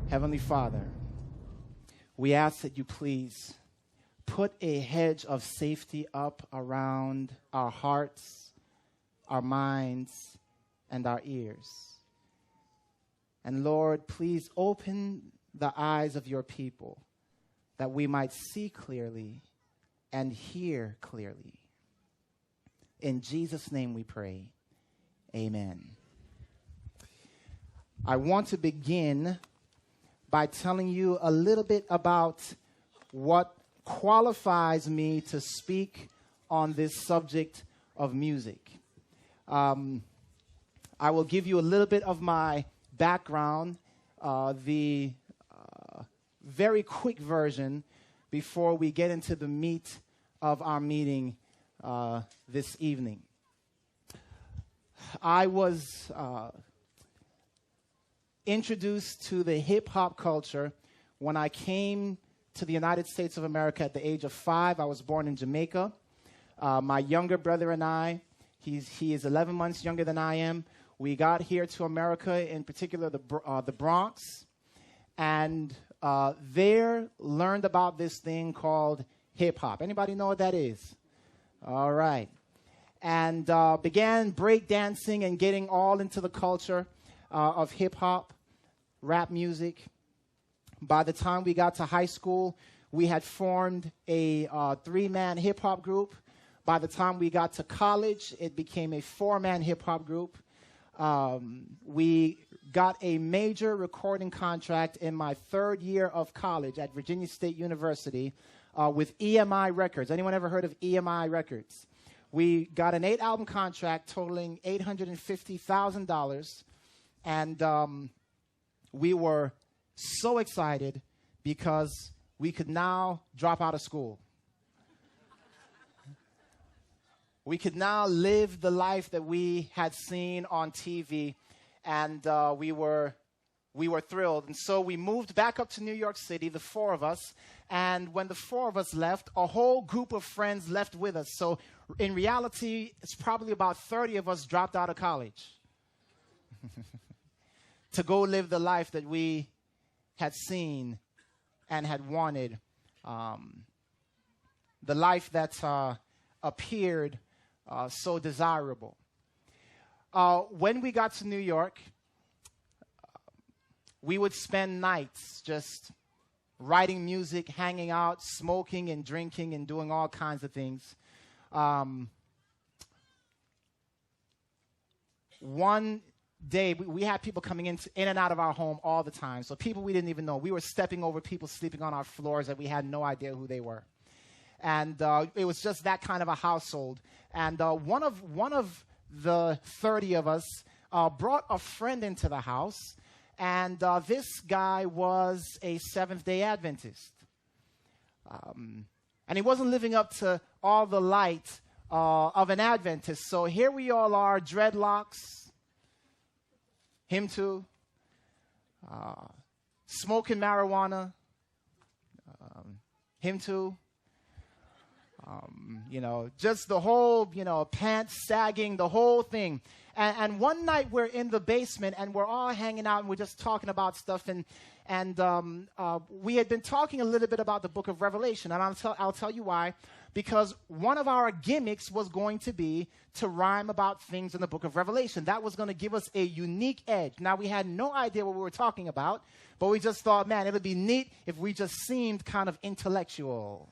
Heavenly Father, we ask that you please put a hedge of safety up around our hearts, our minds, and our ears. And Lord, please open the eyes of your people that we might see clearly and hear clearly. In Jesus' name we pray. Amen. I want to begin by telling you a little bit about what qualifies me to speak on this subject of music. I will give you a little bit of my background, the very quick version before we get into the meat of our meeting this evening. I was introduced to the hip-hop culture when I came to the United States of America at the age of 5. I was born in Jamaica. My younger brother and I, he is 11 months younger than I am. We got here to America, in particular the Bronx, and there learned about this thing called hip-hop. Anybody know what that is? All right. And began breakdancing and getting all into the culture of hip-hop, rap music. By the time we got to high school, we had formed a 3-man hip-hop group. By the time we got to college, it became a 4-man hip-hop group. We got a major recording contract in my 3rd year of college at Virginia State University with EMI Records. Anyone ever heard of EMI Records? We got an 8-album contract totaling $850,000. And we were so excited because we could now drop out of school. We could now live the life that we had seen on TV, and we were thrilled. And so we moved back up to New York City, the 4 of us, and when the 4 of us left, a whole group of friends left with us. So in reality, it's probably about 30 of us dropped out of college to go live the life that we had seen and had wanted, the life that appeared so desirable. When we got to New York, we would spend nights just writing music, hanging out, smoking and drinking and doing all kinds of things. One day, we had people coming in and out of our home all the time. So people we didn't even know. We were stepping over people sleeping on our floors that we had no idea who they were. And it was just that kind of a household. And one of the 30 of us brought a friend into the house. And this guy was a Seventh-day Adventist. And he wasn't living up to all the light of an Adventist. So here we all are, dreadlocks. Him too. Smoking marijuana. Him too. Just the whole, pants sagging, the whole thing. And one night we're in the basement and we're all hanging out and we're just talking about stuff. And we had been talking a little bit about the book of Revelation. And I'll tell you why. Because one of our gimmicks was going to be to rhyme about things in the book of Revelation. That was going to give us a unique edge. Now, we had no idea what we were talking about, but we just thought, man, it would be neat if we just seemed kind of intellectual.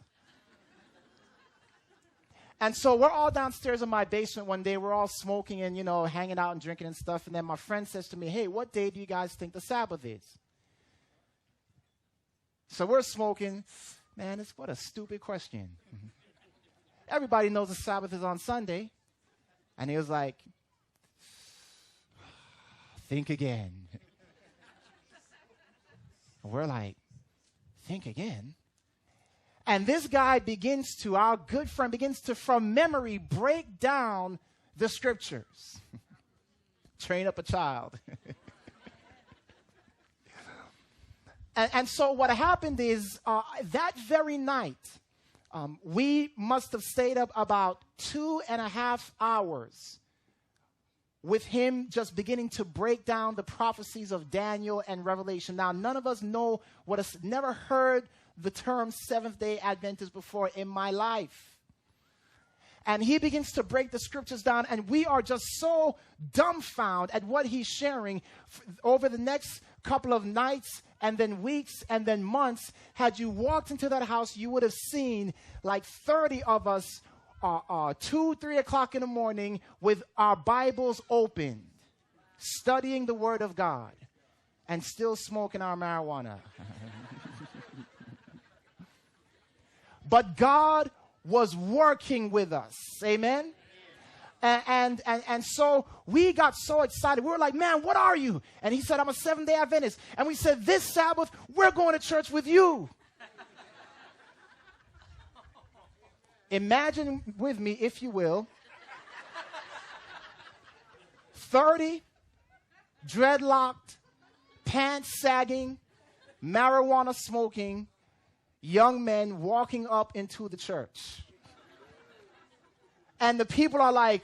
And so we're all downstairs in my basement one day. We're all smoking and, hanging out and drinking and stuff. And then my friend says to me, hey, what day do you guys think the Sabbath is? So we're smoking. Man, what a stupid question. Everybody knows the Sabbath is on Sunday. And he was like, think again. We're like, think again? And this guy our good friend begins to, from memory, break down the scriptures. Train up a child. and so what happened is that very night, we must have stayed up about 2.5 hours with him just beginning to break down the prophecies of Daniel and Revelation. Now, none of us know never heard the term Seventh-day Adventist before in my life. And he begins to break the scriptures down, and we are just so dumbfounded at what he's sharing over the next couple of nights and then weeks and then months. Had you walked into that house, you would have seen like 30 of us 2, 3 o'clock in the morning with our Bibles open, studying the Word of God, and still smoking our marijuana. But God was working with us. Amen? And so we got so excited. We were like, man, what are you? And he said, I'm a Seventh-day Adventist. And we said, this Sabbath, we're going to church with you. Imagine with me, if you will, 30 dreadlocked, pants sagging, marijuana smoking young men walking up into the church. And the people are like,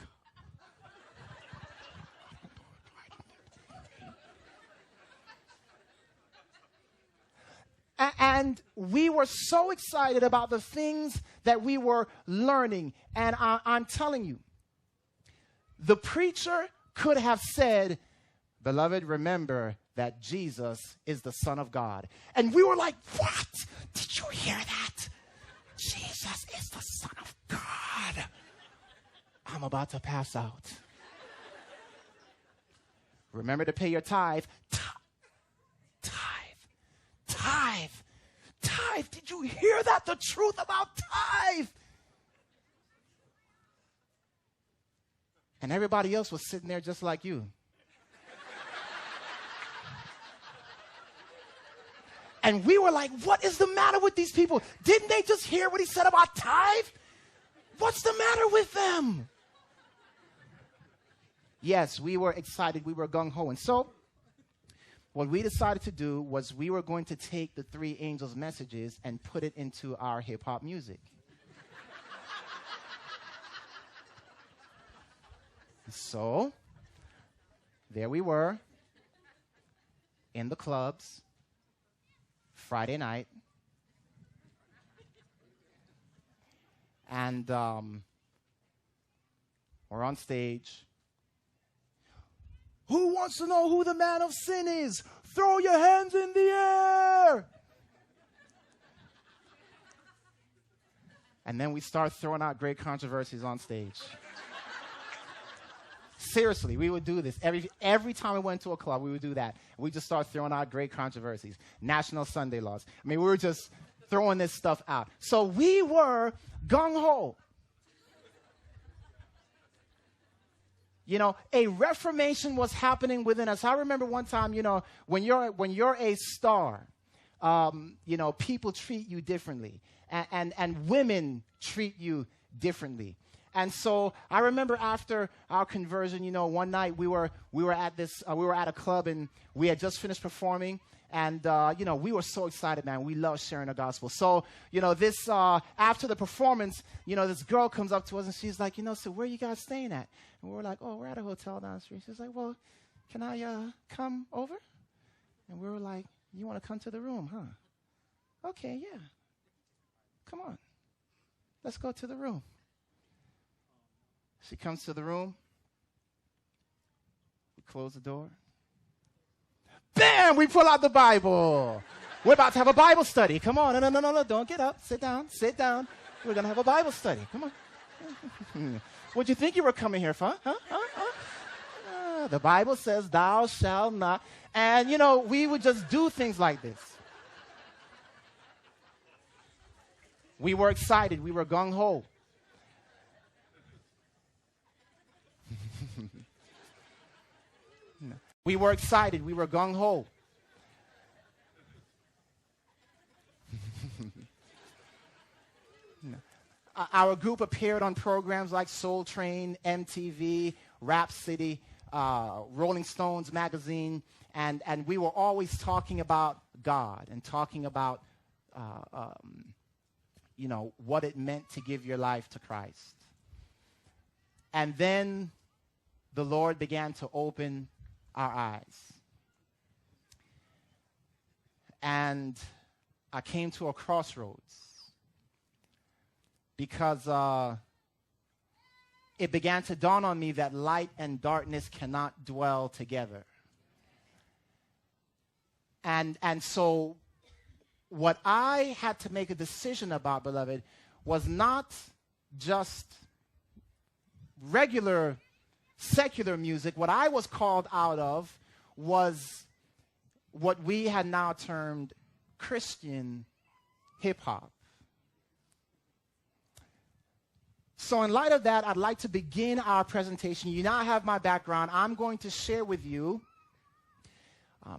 and we were so excited about the things that we were learning. And I'm telling you, the preacher could have said, beloved, remember that Jesus is the Son of God. And we were like, what? Did you hear that? Jesus is the Son of God. I'm about to pass out. Remember to pay your tithe. Tithe. Did you hear that? The truth about tithe. And everybody else was sitting there just like you. And we were like, what is the matter with these people? Didn't they just hear what he said about tithe? What's the matter with them? Yes, we were excited. We were gung-ho. And so what we decided to do was we were going to take the three angels' messages and put it into our hip-hop music. So there we were in the clubs. Friday night, and we're on stage. Who wants to know who the man of sin is? Throw your hands in the air. And then we start throwing out great controversies on stage. Seriously, we would do this. Every time we went to a club, we would do that. We just start throwing out great controversies. National Sunday laws. I mean, we were just throwing this stuff out. So we were gung-ho. You know, a reformation was happening within us. I remember one time, you know, when you're a star, you know, people treat you differently. And women treat you differently. And so I remember after our conversion, you know, one night we were at a club and we had just finished performing, and you know, we were so excited, man. We love sharing the gospel. So, you know, this after the performance, you know, this girl comes up to us and she's like, you know, so where are you guys staying at? And we're like, oh, we're at a hotel down the street. She's like, well, can I come over? And we were like, you want to come to the room, huh? Okay, yeah. Come on. Let's go to the room. She comes to the room. We close the door. Bam! We pull out the Bible. We're about to have a Bible study. Come on. No. Don't get up. Sit down. We're going to have a Bible study. Come on. What'd you think you were coming here for? Huh? The Bible says, thou shalt not. And, you know, we would just do things like this. We were excited. We were gung-ho. We were excited. We were gung-ho. Our group appeared on programs like Soul Train, MTV, Rap City, Rolling Stones magazine, and we were always talking about God and talking about, you know, what it meant to give your life to Christ. And then the Lord began to open our eyes. And I came to a crossroads because it began to dawn on me that light and darkness cannot dwell together. And so what I had to make a decision about, beloved, was not just regular secular music. What I was called out of was what we had now termed Christian hip-hop. So in light of that, I'd like to begin our presentation. You now have my background. I'm going to share with you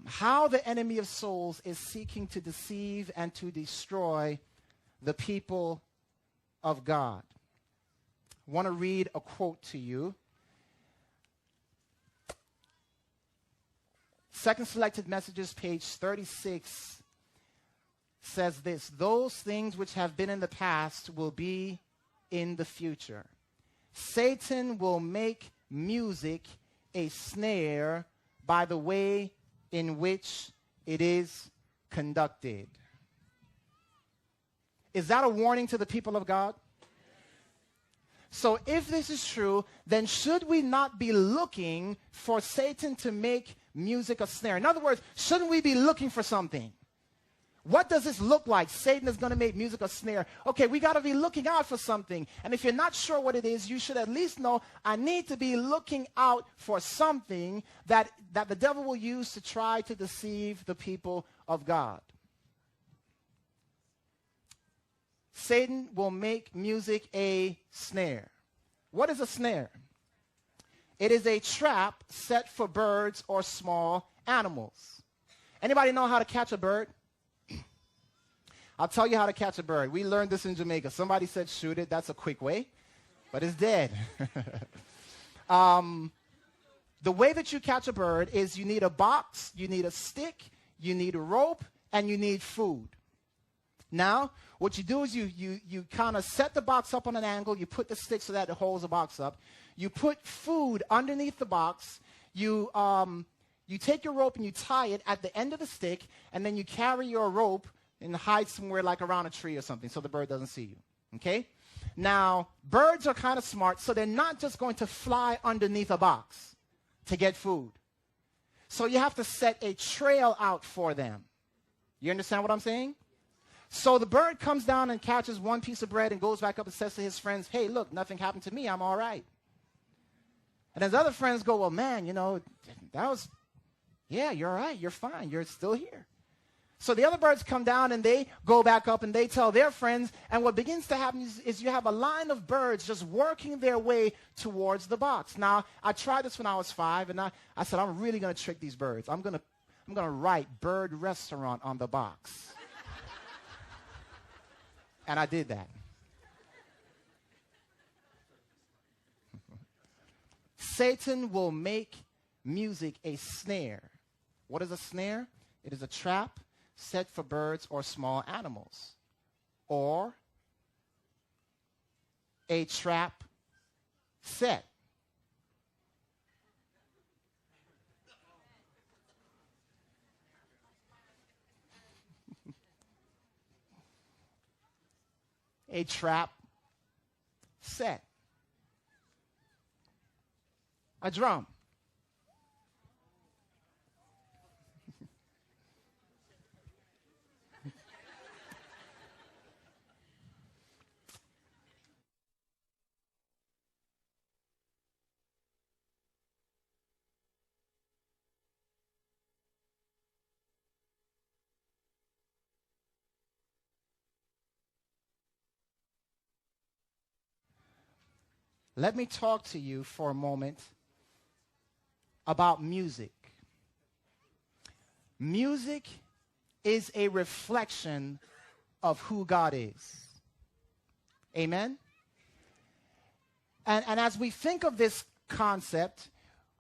how the enemy of souls is seeking to deceive and to destroy the people of God. I want to read a quote to you. Second Selected Messages, page 36, says this: those things which have been in the past will be in the future. Satan will make music a snare by the way in which it is conducted. Is that a warning to the people of God? So if this is true, then should we not be looking for Satan to make music a snare? In other words, shouldn't we be looking for something? What does this look like? Satan is going to make music a snare. Okay, we got to be looking out for something. And if you're not sure what it is, you should at least know I need to be looking out for something that the devil will use to try to deceive the people of God. Satan will make music a snare. What is a snare? It is a trap set for birds or small animals. Anybody know how to catch a bird? I'll tell you how to catch a bird. We learned this in Jamaica. Somebody said shoot it. That's a quick way, but it's dead. The way that you catch a bird is you need a box, you need a stick, you need a rope, and you need food. Now, what you do is you kind of set the box up on an angle. You put the stick so that it holds the box up. You put food underneath the box. You take your rope and you tie it at the end of the stick, and then you carry your rope and hide somewhere like around a tree or something so the bird doesn't see you, okay? Now, birds are kind of smart, so they're not just going to fly underneath a box to get food. So you have to set a trail out for them. You understand what I'm saying? So the bird comes down and catches one piece of bread and goes back up and says to his friends, hey, look, nothing happened to me. I'm all right. And his other friends go, well, man, yeah, you're all right. You're fine. You're still here. So the other birds come down and they go back up and they tell their friends. And what begins to happen is you have a line of birds just working their way towards the box. Now, I tried this when I was 5, and I said, I'm really going to trick these birds. I'm going to write bird restaurant on the box. And I did that. Satan will make music a snare. What is a snare? It is a trap set for birds or small animals, or a trap set. A trap set. A drum. Let me talk to you for a moment about music. Music is a reflection of who God is. Amen? And as we think of this concept,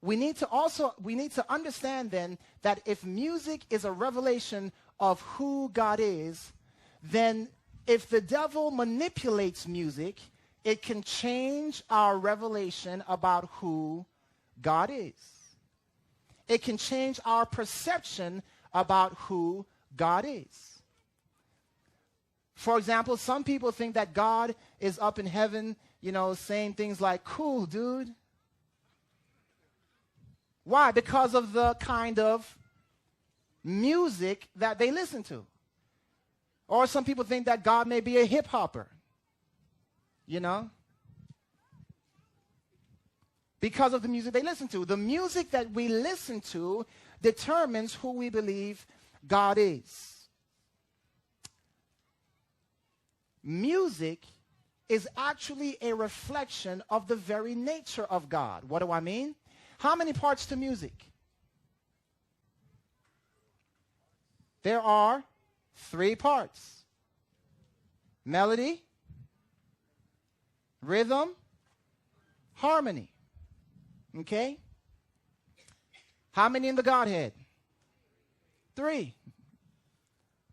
we need to understand then that if music is a revelation of who God is, then if the devil manipulates music, it can change our revelation about who God is. It can change our perception about who God is. For example, some people think that God is up in heaven, you know, saying things like, cool, dude. Why? Because of the kind of music that they listen to. Or some people think that God may be a hip hopper, you know, because of the music they listen to. The music that we listen to determines who we believe God is. Music is actually a reflection of the very nature of God. What do I mean? How many parts to music? There are 3 parts. Melody, rhythm, harmony. Okay? How many in the Godhead? 3.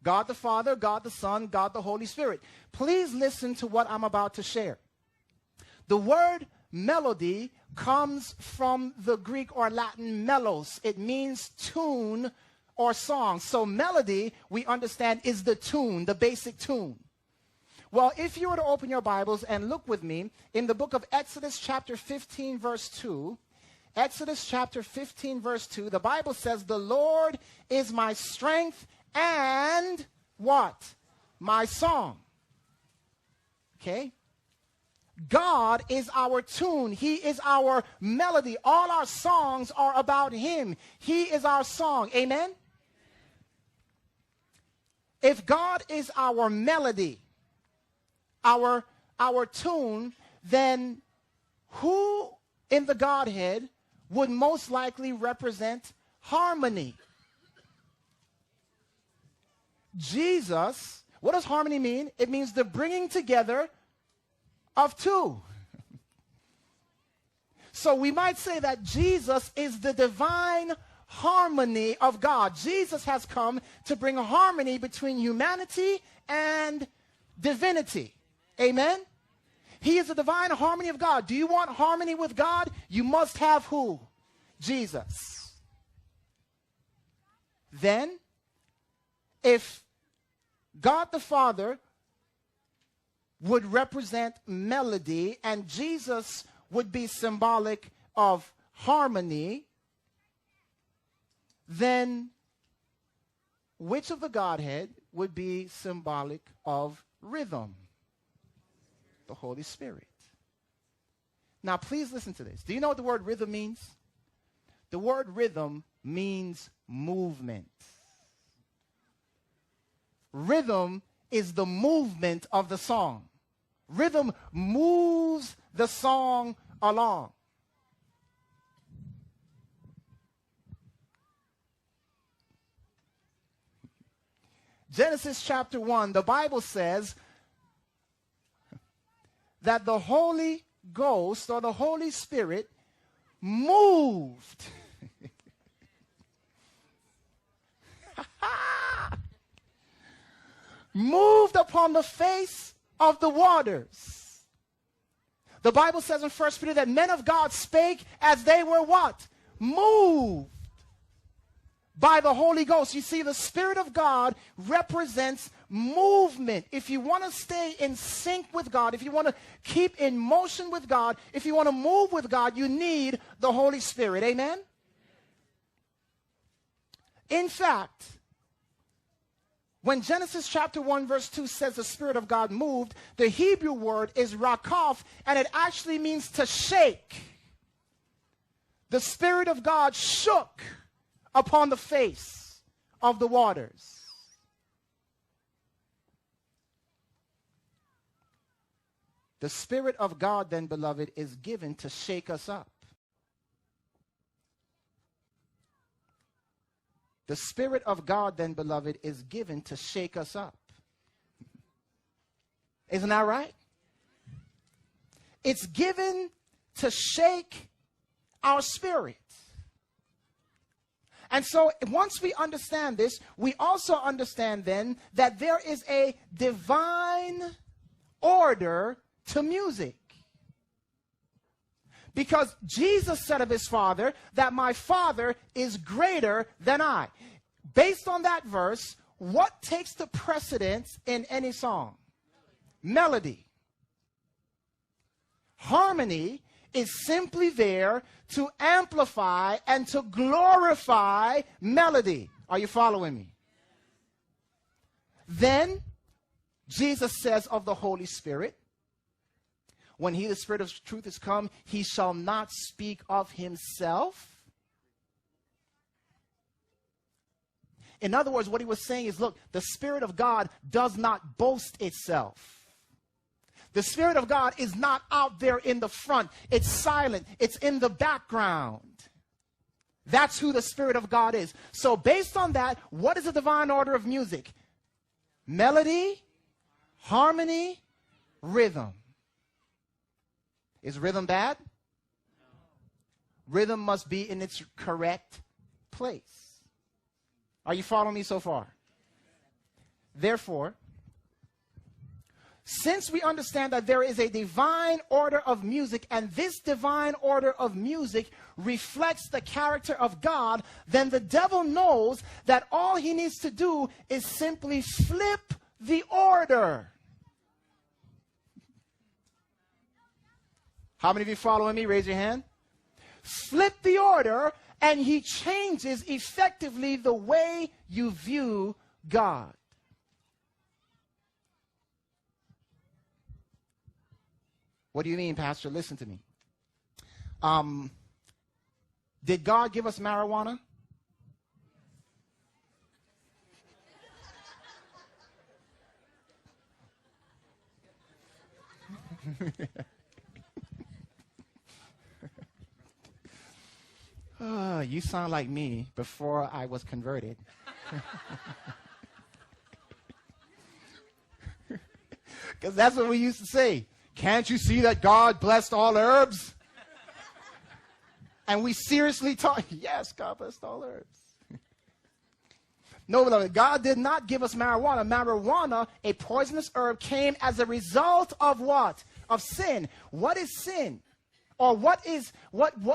God the Father, God the Son, God the Holy Spirit. Please listen to what I'm about to share. The word melody comes from the Greek or Latin melos. It means tune or song. So melody, we understand, is the tune, the basic tune. Well, if you were to open your Bibles and look with me in the book of Exodus chapter 15 verse 2, Exodus chapter 15 verse 2, the Bible says, the Lord is my strength and what? My song. Okay? God is our tune. He is our melody. All our songs are about Him. He is our song. Amen? If God is our melody, our tune, then who in the Godhead would most likely represent harmony? Jesus. What does harmony mean? It means the bringing together of 2. So we might say that Jesus is the divine harmony of God. Jesus has come to bring harmony between humanity and divinity. Amen? He is the divine harmony of God. Do you want harmony with God? You must have who? Jesus. Then, if God the Father would represent melody and Jesus would be symbolic of harmony, then which of the Godhead would be symbolic of rhythm? The Holy Spirit. Now, please listen to this. Do you know what the word rhythm means? The word rhythm means movement. Rhythm is the movement of the song. Rhythm moves the song along. Genesis chapter 1, the Bible says that the Holy Ghost or the Holy Spirit moved. Moved upon the face of the waters. The Bible says in 1 Peter that men of God spake as they were what? Moved by the Holy Ghost. You see, the Spirit of God represents movement. If you want to stay in sync with God, if you want to keep in motion with God, if you want to move with God, you need the Holy Spirit. Amen? In fact, when Genesis chapter 1 verse 2 says the Spirit of God moved, the Hebrew word is rakaf, and it actually means to shake. The Spirit of God shook upon the face of the waters. The Spirit of God, then, beloved, is given to shake us up. The Spirit of God, then, beloved, is given to shake us up. Isn't that right? It's given to shake our spirit. And so once we understand this, we also understand then that there is a divine order to music. Because Jesus said of his Father that my Father is greater than I. Based on that verse, what takes the precedence in any song? Melody. Harmony is simply there to amplify and to glorify melody. Are you following me? Then Jesus says of the Holy Spirit, when he, the Spirit of truth, is come, he shall not speak of himself. In other words, what he was saying is, look, the Spirit of God does not boast itself. The Spirit of God is not out there in the front. It's silent. It's in the background. That's who the Spirit of God is. So based on that, what is the divine order of music? Melody, harmony, rhythm. Is rhythm bad? Rhythm must be in its correct place. Are you following me so far? Therefore, since we understand that there is a divine order of music, and this divine order of music reflects the character of God, then the devil knows that all he needs to do is simply flip the order. How many of you following me? Raise your hand. Flip the order, and he changes effectively the way you view God. What do you mean, Pastor? Listen to me. Did God give us marijuana? You sound like me before I was converted. Because that's what we used to say. Can't you see that God blessed all herbs? And we seriously taught, yes, God blessed all herbs. No, beloved, God did not give us marijuana. Marijuana, a poisonous herb, came as a result of what? Of sin. What is sin? Or what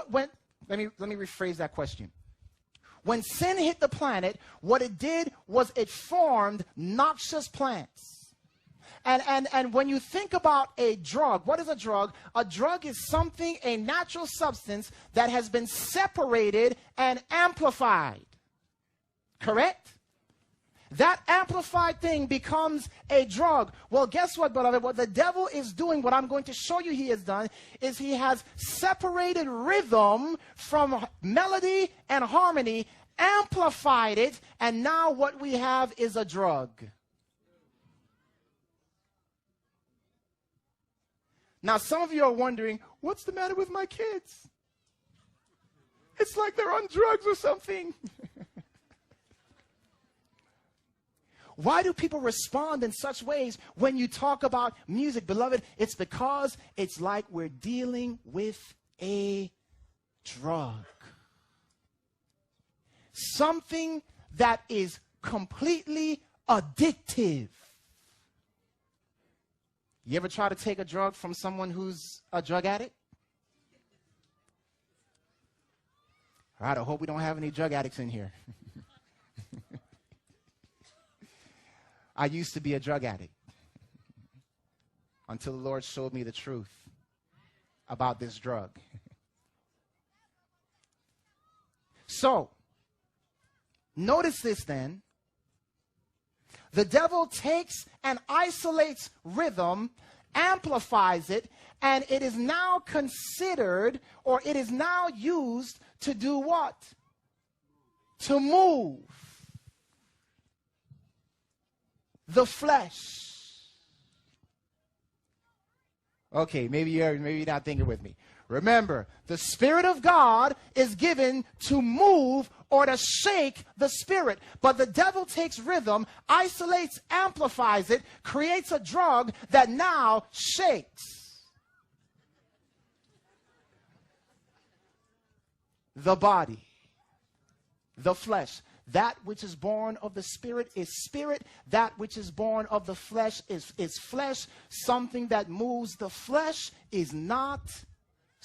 went? Let me rephrase that question. When sin hit the planet, what it did was it formed noxious plants. And when you think about a drug, what is a drug? A drug is something, a natural substance that has been separated and amplified. Correct? That amplified thing becomes a drug. Well, guess what, beloved? What the devil is doing, what I'm going to show you he has done, is he has separated rhythm from melody and harmony, amplified it, and now what we have is a drug. Now, some of you are wondering, what's the matter with my kids? It's like they're on drugs or something. Why do people respond in such ways when you talk about music? Beloved, it's because it's like we're dealing with a drug. Something that is completely addictive. You ever try to take a drug from someone who's a drug addict? All right, I hope we don't have any drug addicts in here. I used to be a drug addict until the Lord showed me the truth about this drug. So, notice this then. The devil takes and isolates rhythm, amplifies it, and it is now considered, or it is now used to do what? To move the flesh. Okay, maybe you're not thinking with me. Remember, the Spirit of God is given to move or to shake the spirit. But the devil takes rhythm, isolates, amplifies it, creates a drug that now shakes the body, the flesh. That which is born of the Spirit is spirit. That which is born of the flesh is flesh. Something that moves the flesh is not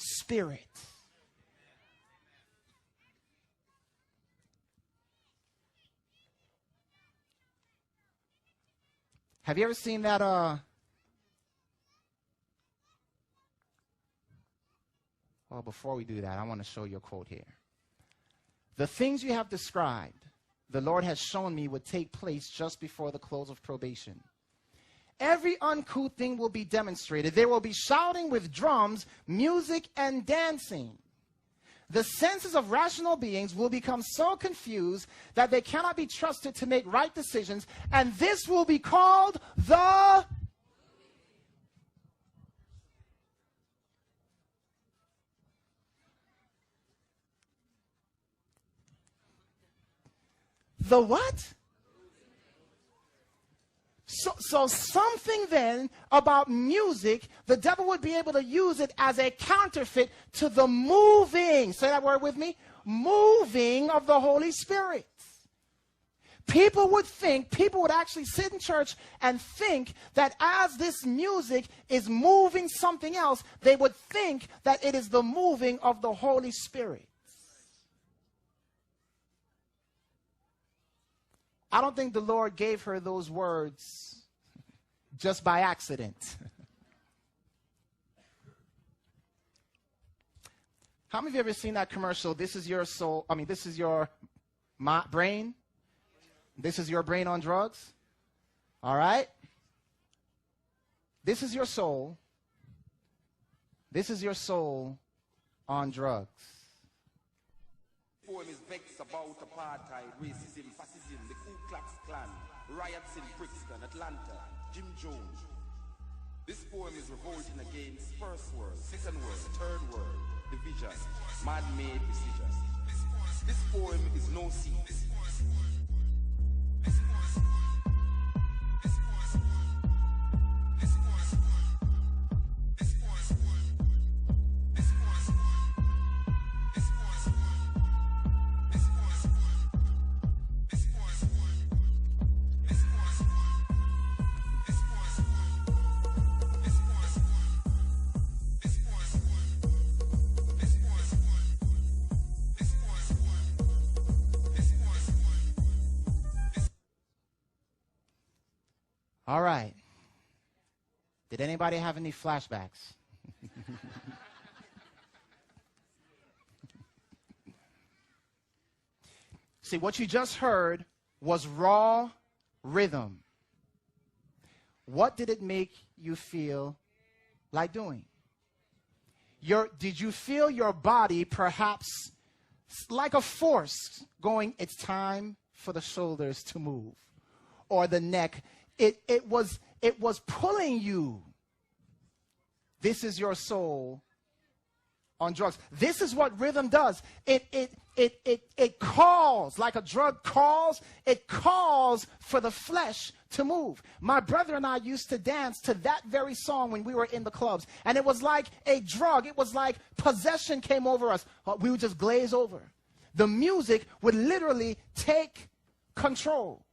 Spirit. Have you ever seen that? Well, before we do that, I want to show you a quote here. The things you have described, the Lord has shown me would take place just before the close of probation. Every uncouth thing will be demonstrated. There will be shouting with drums, music, and dancing. The senses of rational beings will become so confused that they cannot be trusted to make right decisions, and this will be called the what? So something then about music, the devil would be able to use it as a counterfeit to the moving, say that word with me, moving of the Holy Spirit. People would actually sit in church and think that as this music is moving something else, they would think that it is the moving of the Holy Spirit. I don't think the Lord gave her those words just by accident. How many of you ever seen that commercial? This is your soul. I mean, this is your brain. This is your brain on drugs. All right? This is your soul. This is your soul on drugs. Poem is vexed about apartheid, racism, fascism, the Ku Klux Klan, riots in Brixton, Atlanta, Jim Jones. This poem is revolting against first world, second world, third world, division, man-made decisions. This poem is no secret. All right. Did anybody have any flashbacks? See, what you just heard was raw rhythm. What did it make you feel like doing? Did you feel your body perhaps like a force going, it's time for the shoulders to move, or the neck? It was pulling you. This is your soul on drugs. This is what rhythm does. It calls, like a drug calls, it calls for the flesh to move. My brother and I used to dance to that very song when we were in the clubs. And it was like a drug. It was like possession came over us. We would just glaze over. The music would literally take control.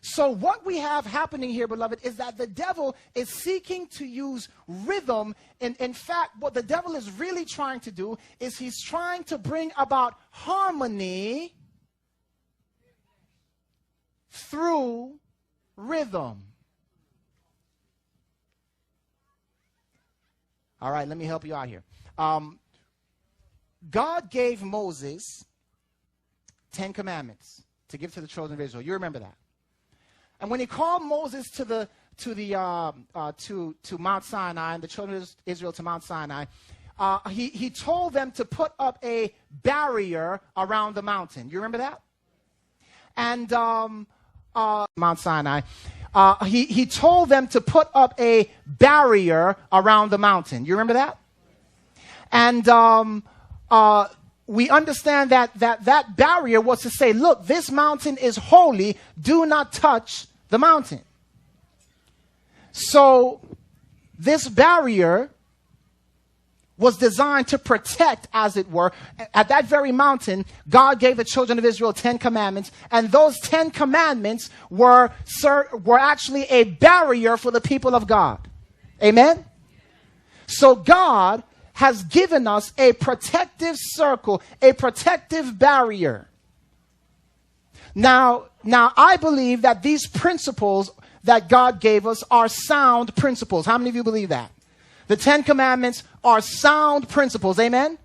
So what we have happening here, beloved, is that the devil is seeking to use rhythm. And in fact, what the devil is really trying to do is he's trying to bring about harmony through rhythm. All right, let me help you out here. God gave Moses 10 commandments to give to the children of Israel. You remember that. And when he called Moses to Mount Sinai, and the children of Israel to Mount Sinai, he told them to put up a barrier around the mountain. You remember that? And Mount Sinai, he told them to put up a barrier around the mountain. You remember that? And we understand that barrier was to say, look, this mountain is holy. Do not touch the mountain. So this barrier was designed to protect, as it were. At that very mountain, God gave the children of Israel 10 commandments, and those 10 commandments were actually a barrier for the people of God. Amen? So God has given us a protective circle, a protective barrier. Now I believe that these principles that God gave us are sound principles. How many of you believe that? The 10 commandments are sound principles. Amen?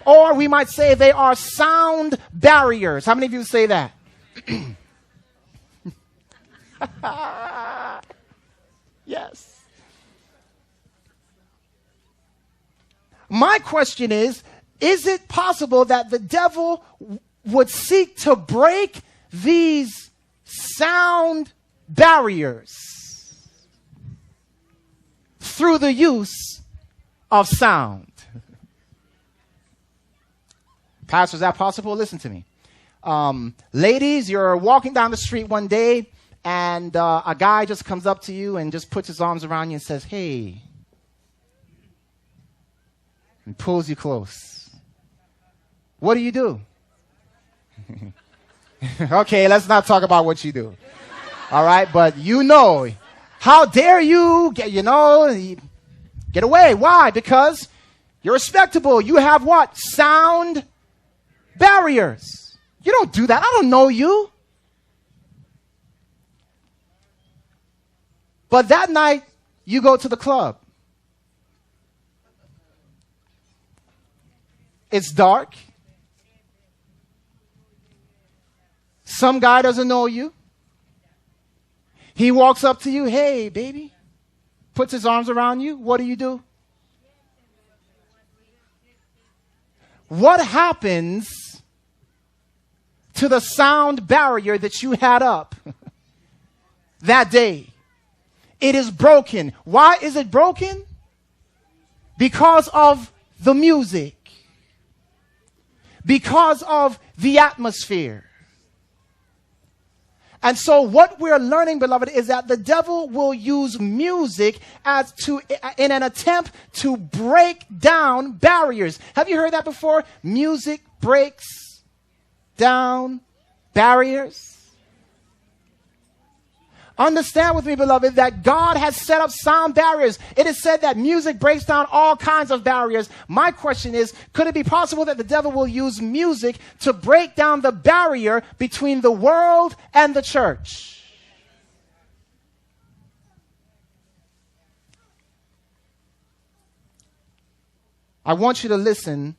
Or we might say they are sound barriers. How many of you say that? Yes. My question is it possible that the devil would seek to break these sound barriers through the use of sound? Pastor, is that possible? Listen to me. Ladies, you're walking down the street one day and a guy just comes up to you and just puts his arms around you and says, "Hey," and pulls you close. What do you do? Okay, let's not talk about what you do. All right, but how dare you get away? Why? Because you're respectable. You have what? Sound barriers. You don't do that. I don't know you. But that night, you go to the club. It's dark. Some guy doesn't know you. He walks up to you, "Hey, baby," puts his arms around you. What do? What happens to the sound barrier that you had up that day? It is broken. Why is it broken? Because of the music. Because of the atmosphere. And so what we're learning, beloved, is that the devil will use music in an attempt to break down barriers. Have you heard that before? Music breaks down barriers. Understand with me, beloved, that God has set up sound barriers. It is said that music breaks down all kinds of barriers. My question is, could it be possible that the devil will use music to break down the barrier between the world and the church? I want you to listen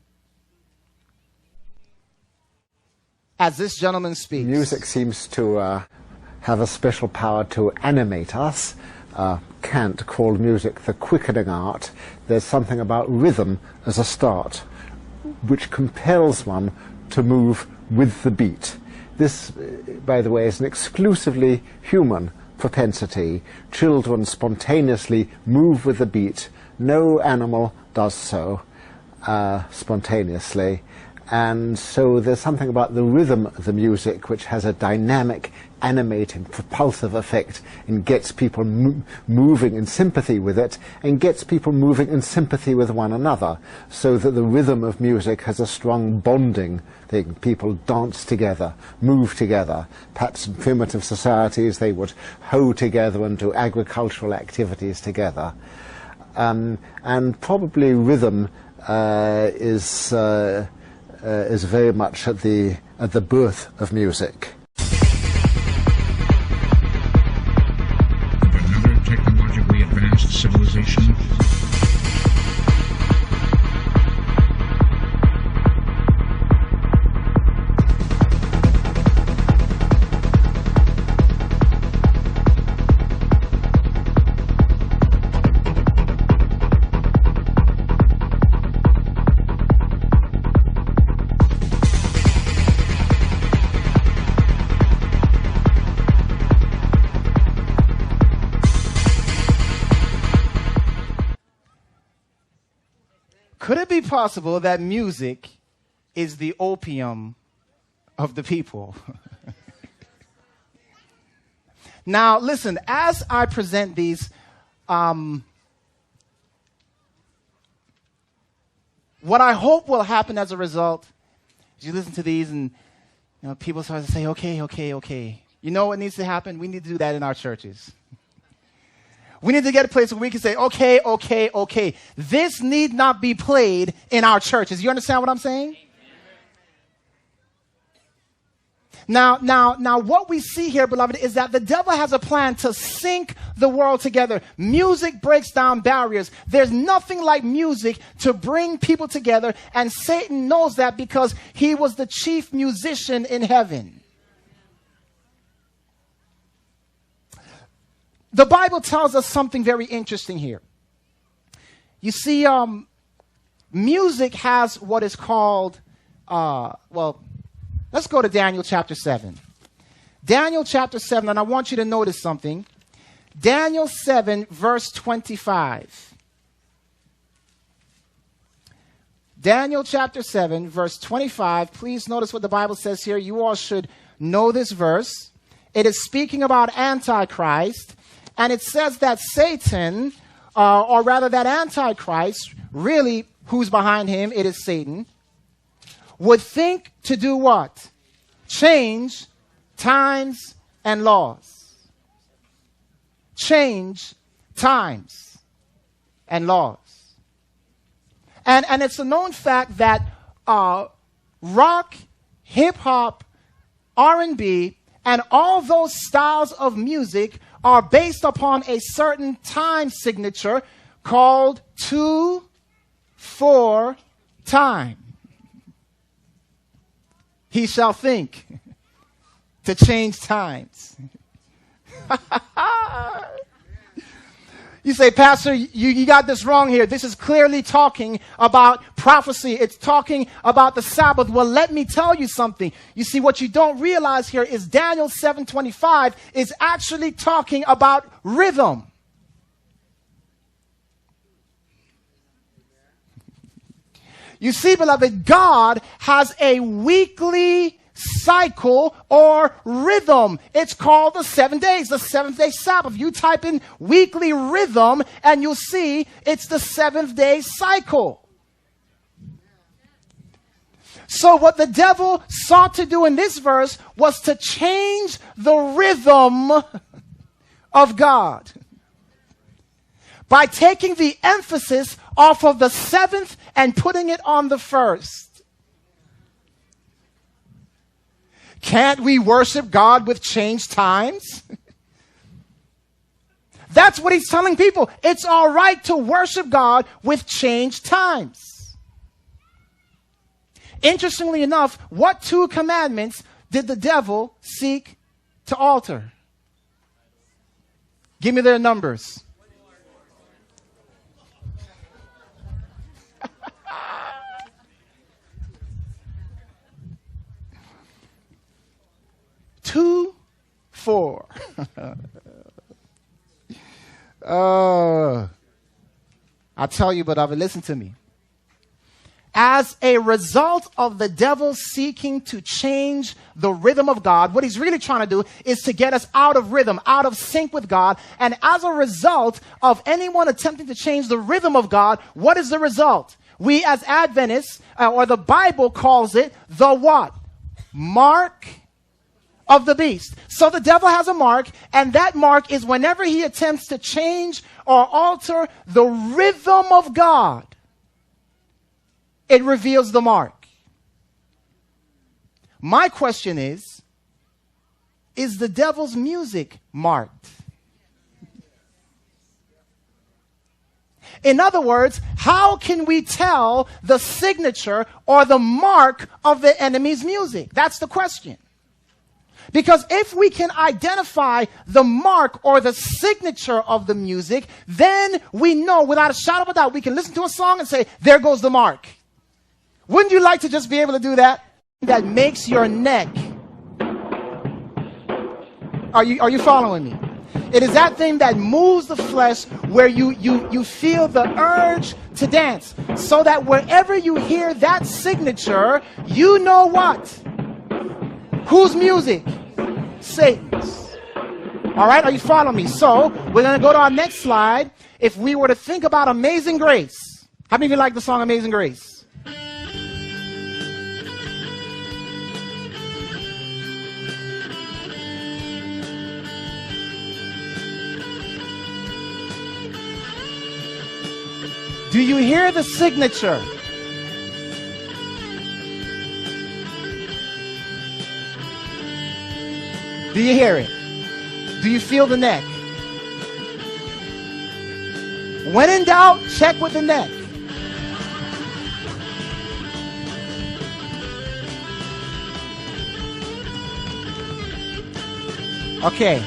as this gentleman speaks. Music seems to have a special power to animate us. Kant called music the quickening art. There's something about rhythm as a start, which compels one to move with the beat. This, by the way, is an exclusively human propensity. Children spontaneously move with the beat. No animal does so spontaneously. And so there's something about the rhythm of the music which has a dynamic, animating, propulsive effect and gets people moving in sympathy with it and gets people moving in sympathy with one another, so that the rhythm of music has a strong bonding thing. People dance together, move together. Perhaps in primitive societies they would hoe together and do agricultural activities together. And probably rhythm is very much at the birth of music. Another technologically advanced civilization. Could it be possible that music is the opium of the people? Now, listen, as I present these, what I hope will happen as a result is you listen to these and people start to say, okay, okay, okay. You know what needs to happen? We need to do that in our churches. We need to get a place where we can say, okay, okay, okay. This need not be played in our churches. You understand what I'm saying? Now, what we see here, beloved, is that the devil has a plan to sink the world together. Music breaks down barriers. There's nothing like music to bring people together, and Satan knows that because he was the chief musician in heaven. The Bible tells us something very interesting here. You see, music has what is called, let's go to Daniel chapter 7. Daniel chapter 7, and I want you to notice something. Daniel 7, verse 25. Daniel chapter 7, verse 25. Please notice what the Bible says here. You all should know this verse. It is speaking about Antichrist. And it says that Satan, or rather that Antichrist, really, who's behind him, it is Satan, would think to do what? Change times and laws. Change times and laws. And it's a known fact that rock, hip-hop, R&B, and all those styles of music are based upon a certain time signature called 2-4 time. He shall think to change times. You say, Pastor, you got this wrong here. This is clearly talking about prophecy. It's talking about the Sabbath. Well, let me tell you something. You see, what you don't realize here is Daniel 7:25 is actually talking about rhythm. You see, beloved, God has a weekly cycle or rhythm. It's called the 7 days, the seventh-day Sabbath. You type in weekly rhythm and you'll see it's the seventh-day cycle. So what the devil sought to do in this verse was to change the rhythm of God by taking the emphasis off of the seventh and putting it on the first. Can't we worship God with changed times? That's what he's telling people. It's all right to worship God with changed times. Interestingly enough, what two commandments did the devil seek to alter? Give me their numbers. Two, 4. I tell you, beloved, listen to me. As a result of the devil seeking to change the rhythm of God, what he's really trying to do is to get us out of rhythm, out of sync with God. And as a result of anyone attempting to change the rhythm of God, what is the result? We as Adventists, or the Bible calls it the what? Mark of the beast. So the devil has a mark, and that mark is whenever he attempts to change or alter the rhythm of God, it reveals the mark. My question is the devil's music marked? In other words, how can we tell the signature or the mark of the enemy's music? That's the question. Because if we can identify the mark or the signature of the music, then we know without a shadow of a doubt, we can listen to a song and say, there goes the mark. Wouldn't you like to just be able to do that? That makes your neck. Are you following me? It is that thing that moves the flesh where you feel the urge to dance. So that wherever you hear that signature, you know what? Whose music? Satan's. All right, are you following me? So we're going to go to our next slide. If we were to think about Amazing Grace. How many of you like the song Amazing Grace? Do you hear the signature? Do you hear it? Do you feel the neck? When in doubt, check with the neck. Okay.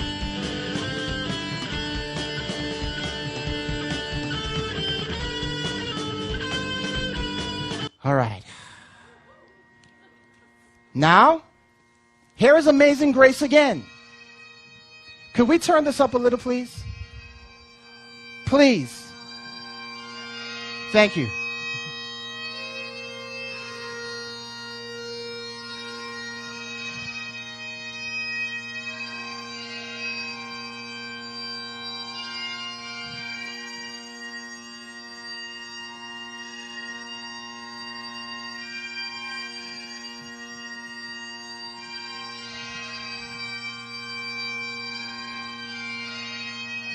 All right. Now, here is Amazing Grace again. Could we turn this up a little, please? Please. Thank you.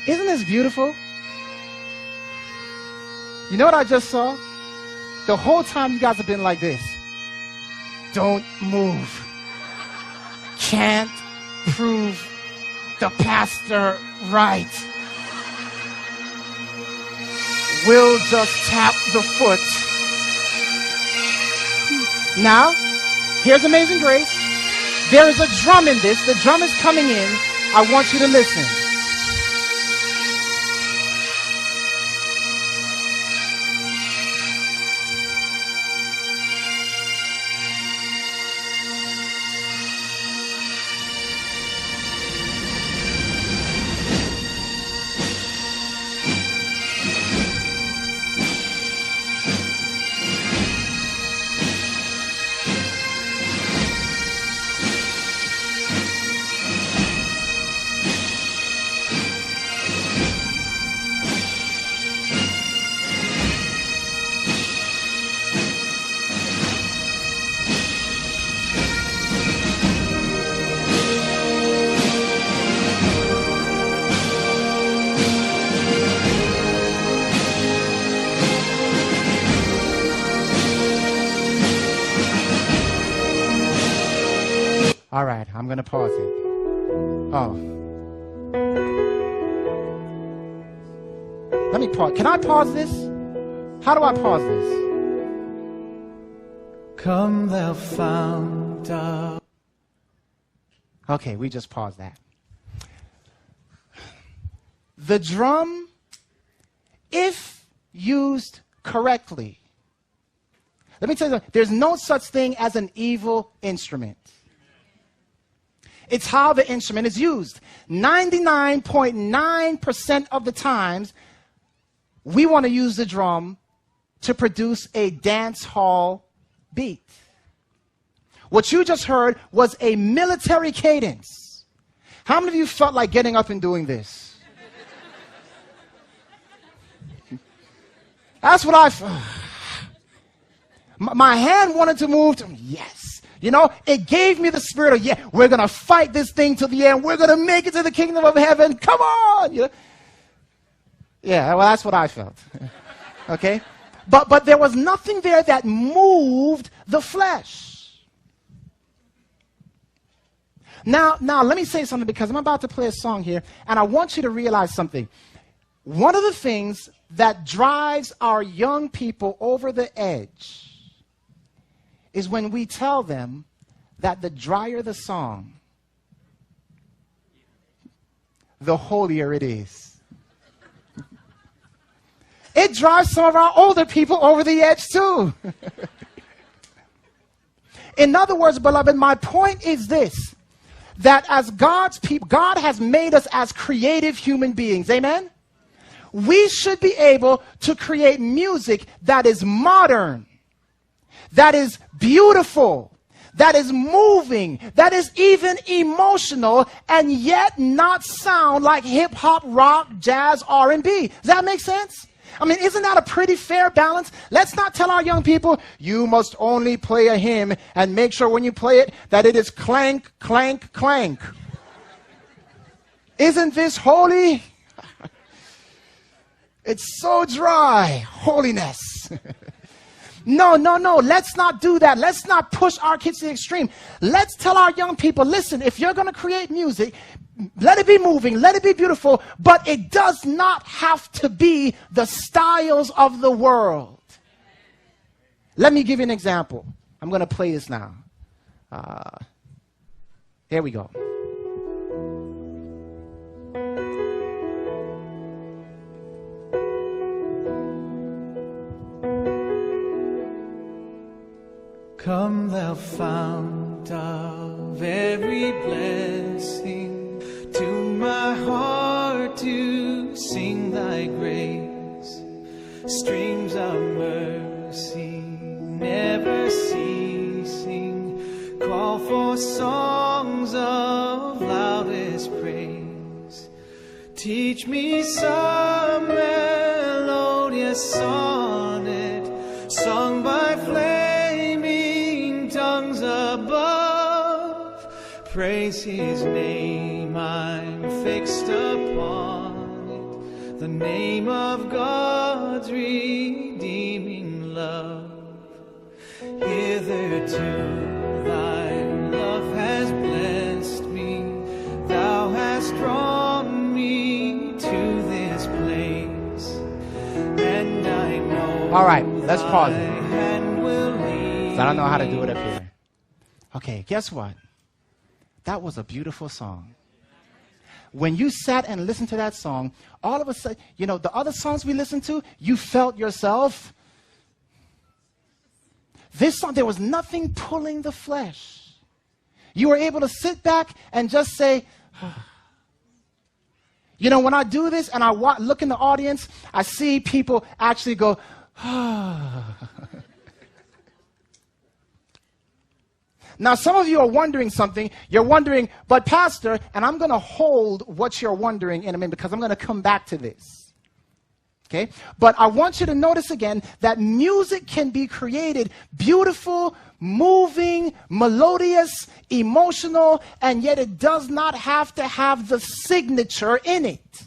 Isn't this beautiful? You know what I just saw? The whole time you guys have been like this. Don't move. Can't prove the pastor right. We'll just tap the foot. Now, here's Amazing Grace. There is a drum in this. The drum is coming in. I want you to listen. All right, I'm going to pause it. Oh. Let me pause. Can I pause this? How do I pause this? Come thou fount of... Okay, we just paused that. The drum, if used correctly, let me tell you, there's no such thing as an evil instrument. It's how the instrument is used. 99.9% of the times, we want to use the drum to produce a dance hall beat. What you just heard was a military cadence. How many of you felt like getting up and doing this? That's what I felt. My hand wanted to move to, yes. You know, it gave me the spirit of, yeah, we're going to fight this thing to the end. We're going to make it to the kingdom of heaven. Come on. You know? Yeah, well, that's what I felt. Okay? But there was nothing there that moved the flesh. Now, let me say something because I'm about to play a song here, and I want you to realize something. One of the things that drives our young people over the edge is when we tell them that the drier the song, the holier it is. It drives some of our older people over the edge too. In other words, beloved, my point is this, that as God's people, God has made us as creative human beings. Amen? We should be able to create music that is modern, that is beautiful, that is moving, that is even emotional, and yet not sound like hip-hop, rock, jazz, R&B. Does that make sense? I mean, isn't that a pretty fair balance? Let's not tell our young people, you must only play a hymn and make sure when you play it that it is clank, clank, clank. Isn't this holy? It's so dry. Holiness. No. Let's not do that. Let's not push our kids to the extreme. Let's tell our young people, listen, if you're going to create music, let it be moving, let it be beautiful, but it does not have to be the styles of the world. Let me give you an example. I'm going to play this now. Here we go. Come thou fount of every blessing, to my heart to sing thy grace. Streams of mercy never ceasing, call for songs of loudest praise. Teach me some melodious sonnet, sung by flaming tongues above. Praise his name, I'm fixed upon it, the name of God's redeeming love. Hitherto thy love has blessed me, thou hast drawn me to this place, and I know. All right, let's pause it. I don't know how to do it up here. Okay, guess what? That was a beautiful song. When you sat and listened to that song, all of a sudden, you know, the other songs we listened to, you felt yourself. This song, there was nothing pulling the flesh. You were able to sit back and just say, you know, when I do this and I look in the audience, I see people actually go, Now, some of you are wondering something. You're wondering, but Pastor, and I'm going to hold what you're wondering in a minute because I'm going to come back to this. Okay? But I want you to notice again that music can be created beautiful, moving, melodious, emotional, and yet it does not have to have the signature in it.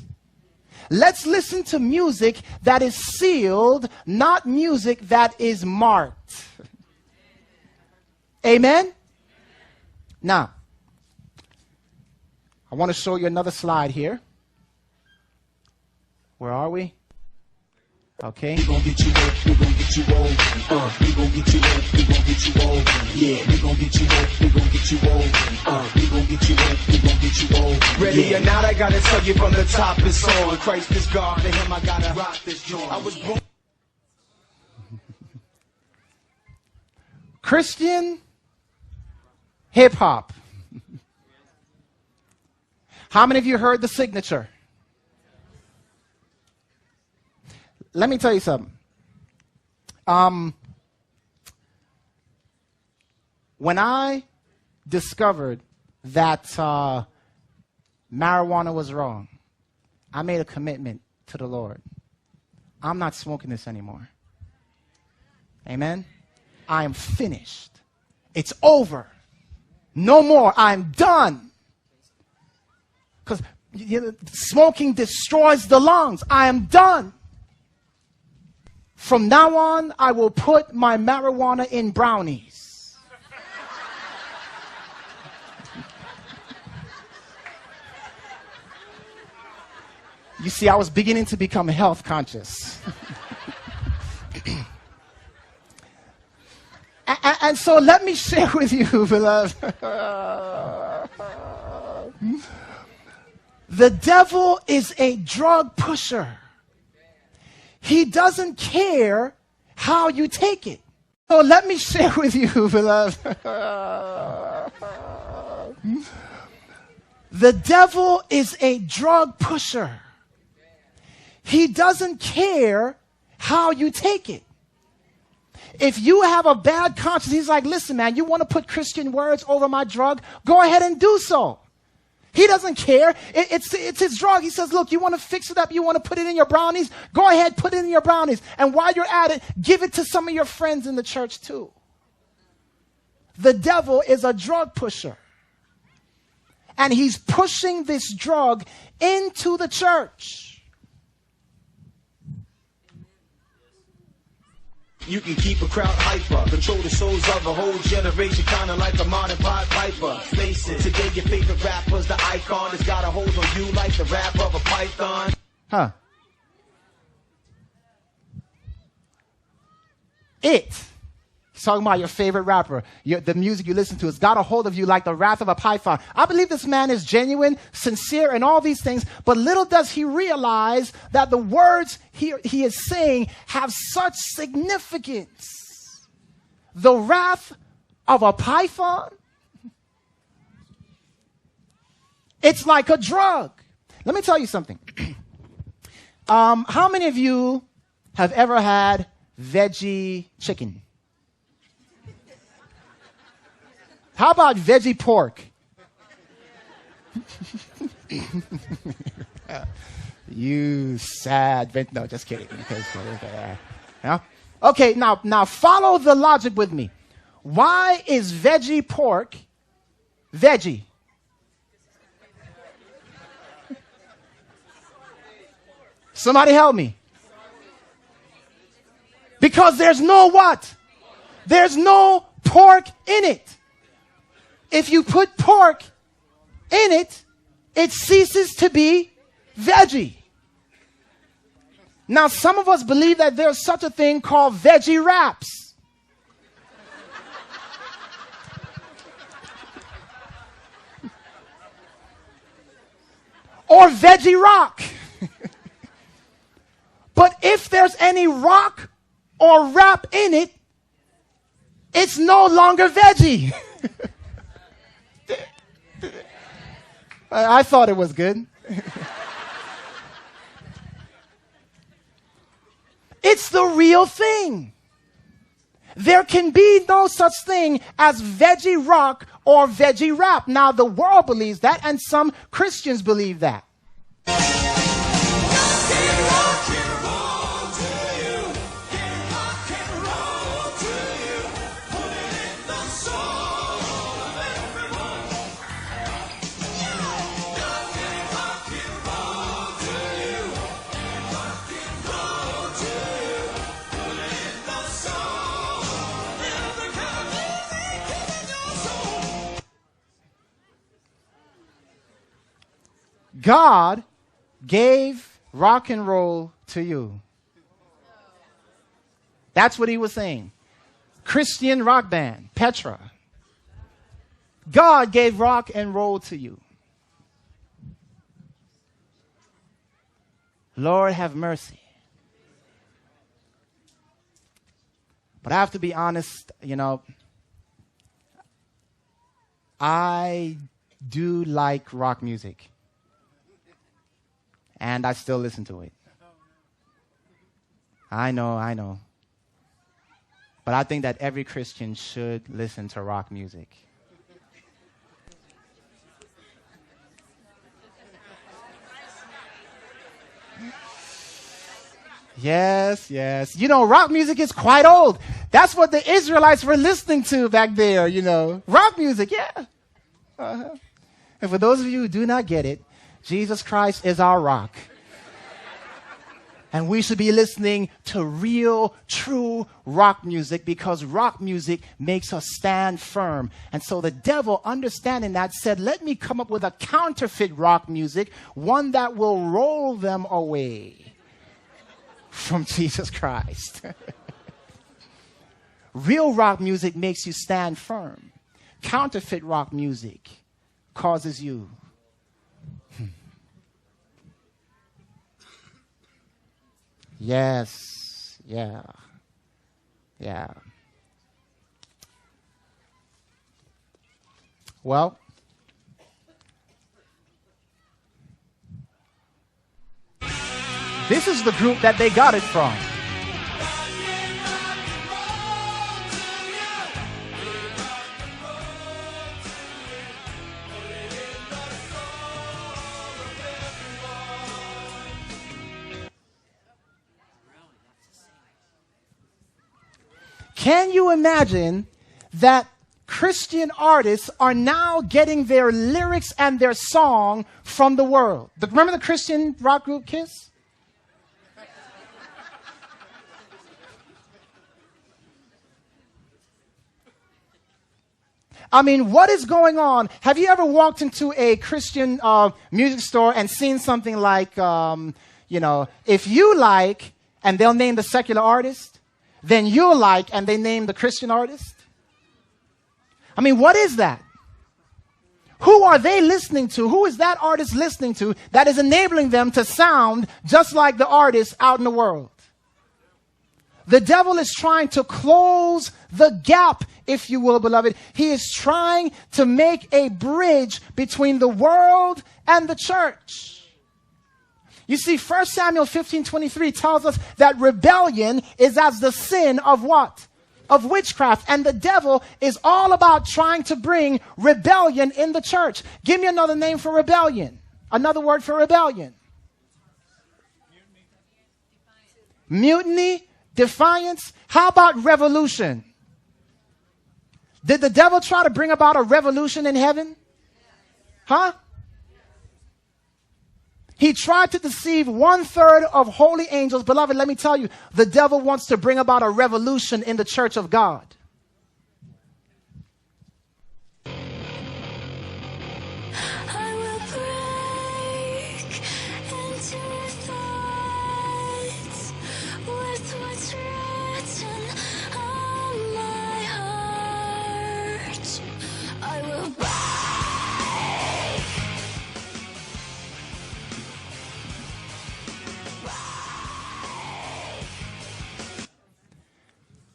Let's listen to music that is sealed, not music that is marked. Amen? Now, I want to show you another slide here. Where are we? Okay. We gon' get you old, we gon' get you old. We gon' get you old, we gon' get you old. Yeah, we gon' get you old, we gon' get you old. We gon' get you old, we gon' get you old. Ready or not, I gotta tell you from the top, it's on. Christ is God, to him I gotta rock this joint. I was born. Christian hip hop. How many of you heard the signature? Let me tell you something. When I discovered that marijuana was wrong, I made a commitment to the Lord. I'm not smoking this anymore. Amen? I am finished. It's over. No more. I'm done. Because smoking destroys the lungs. I am done. From now on, I will put my marijuana in brownies. You see, I was beginning to become health conscious. And so let me share with you, beloved. The devil is a drug pusher. He doesn't care how you take it. So let me share with you, beloved. The devil is a drug pusher. He doesn't care how you take it. If you have a bad conscience, he's like, listen, man, you want to put Christian words over my drug? Go ahead and do so. He doesn't care. It's his drug. He says, look, you want to fix it up? You want to put it in your brownies? Go ahead, put it in your brownies. And while you're at it, give it to some of your friends in the church too. The devil is a drug pusher. And he's pushing this drug into the church. You can keep a crowd hyper, control the souls of a whole generation, kinda like a modern Pied Piper. Face it, today your favorite rapper's the icon, has got a hold on you like the rap of a python. Huh. He's talking about your favorite rapper. The music you listen to has got a hold of you like the wrath of a python. I believe this man is genuine, sincere, and all these things, but little does he realize that the words he is saying have such significance. The wrath of a python? It's like a drug. Let me tell you something. How many of you have ever had veggie chicken? How about veggie pork? You sad. No, just kidding. Yeah? Okay, now follow the logic with me. Why is veggie pork veggie? Somebody help me. Because there's no what? There's no pork in it. If you put pork in it, it ceases to be veggie. Now, some of us believe that there's such a thing called veggie wraps. Or veggie rock. But if there's any rock or wrap in it, it's no longer veggie. I thought it was good. It's the real thing. There can be no such thing as veggie rock or veggie wrap. Now, the world believes that, and some Christians believe that. God gave rock and roll to you. That's what he was saying. Christian rock band, Petra. God gave rock and roll to you. Lord, have mercy. But I have to be honest, I do like rock music. And I still listen to it. I know. But I think that every Christian should listen to rock music. Yes. Rock music is quite old. That's what the Israelites were listening to back there, Rock music, yeah. And for those of you who do not get it, Jesus Christ is our rock. And we should be listening to real, true rock music because rock music makes us stand firm. And so the devil, understanding that, said, let me come up with a counterfeit rock music, one that will roll them away from Jesus Christ. Real rock music makes you stand firm. Counterfeit rock music causes you Yes. Yeah. Well, this is the group that they got it from. Can you imagine that Christian artists are now getting their lyrics and their song from the world? Remember the Christian rock group Kiss? I mean, what is going on? Have you ever walked into a Christian music store and seen something like, if you like, and they'll name the secular artist, then you'll like, and they name the Christian artist? I mean, what is that? Who are they listening to? Who is that artist listening to that is enabling them to sound just like the artists out in the world? The devil is trying to close the gap, if you will, beloved. He is trying to make a bridge between the world and the church. You see, 1 Samuel 15:23 tells us that rebellion is as the sin of what? Of witchcraft. And the devil is all about trying to bring rebellion in the church. Give me another name for rebellion. Another word for rebellion. Mutiny. Defiance. How about revolution? Did the devil try to bring about a revolution in heaven? Huh? He tried to deceive 1/3 of holy angels. Beloved, let me tell you, the devil wants to bring about a revolution in the church of God.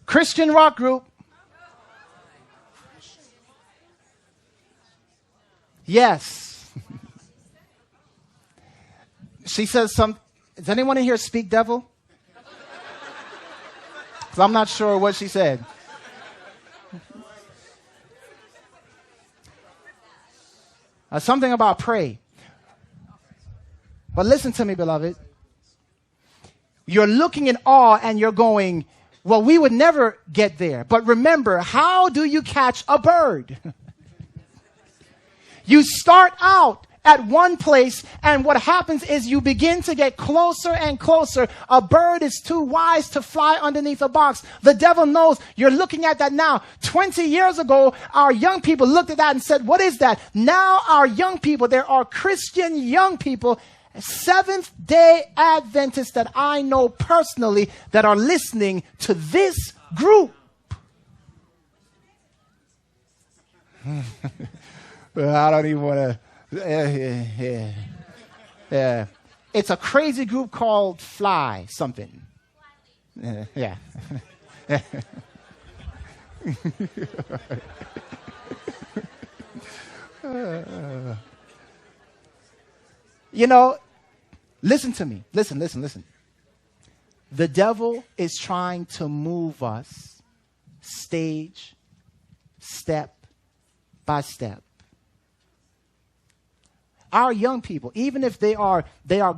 Christian rock group. Yes. She says does anyone in here speak devil? 'Cause I'm not sure what she said. Something about pray. But listen to me, beloved. You're looking in awe and you're going, well, we would never get there. But remember, how do you catch a bird? You start out at one place, and what happens is you begin to get closer and closer. A bird is too wise to fly underneath a box. The devil knows you're looking at that now. 20 years ago, our young people looked at that and said, what is that? Now our young people, there are Christian young people, Seventh-day Adventists that I know personally that are listening to this group. Well, I don't even want to. Yeah. It's a crazy group called Fly something. Yeah. Listen to me. Listen. The devil is trying to move us step by step. Our young people, even if they are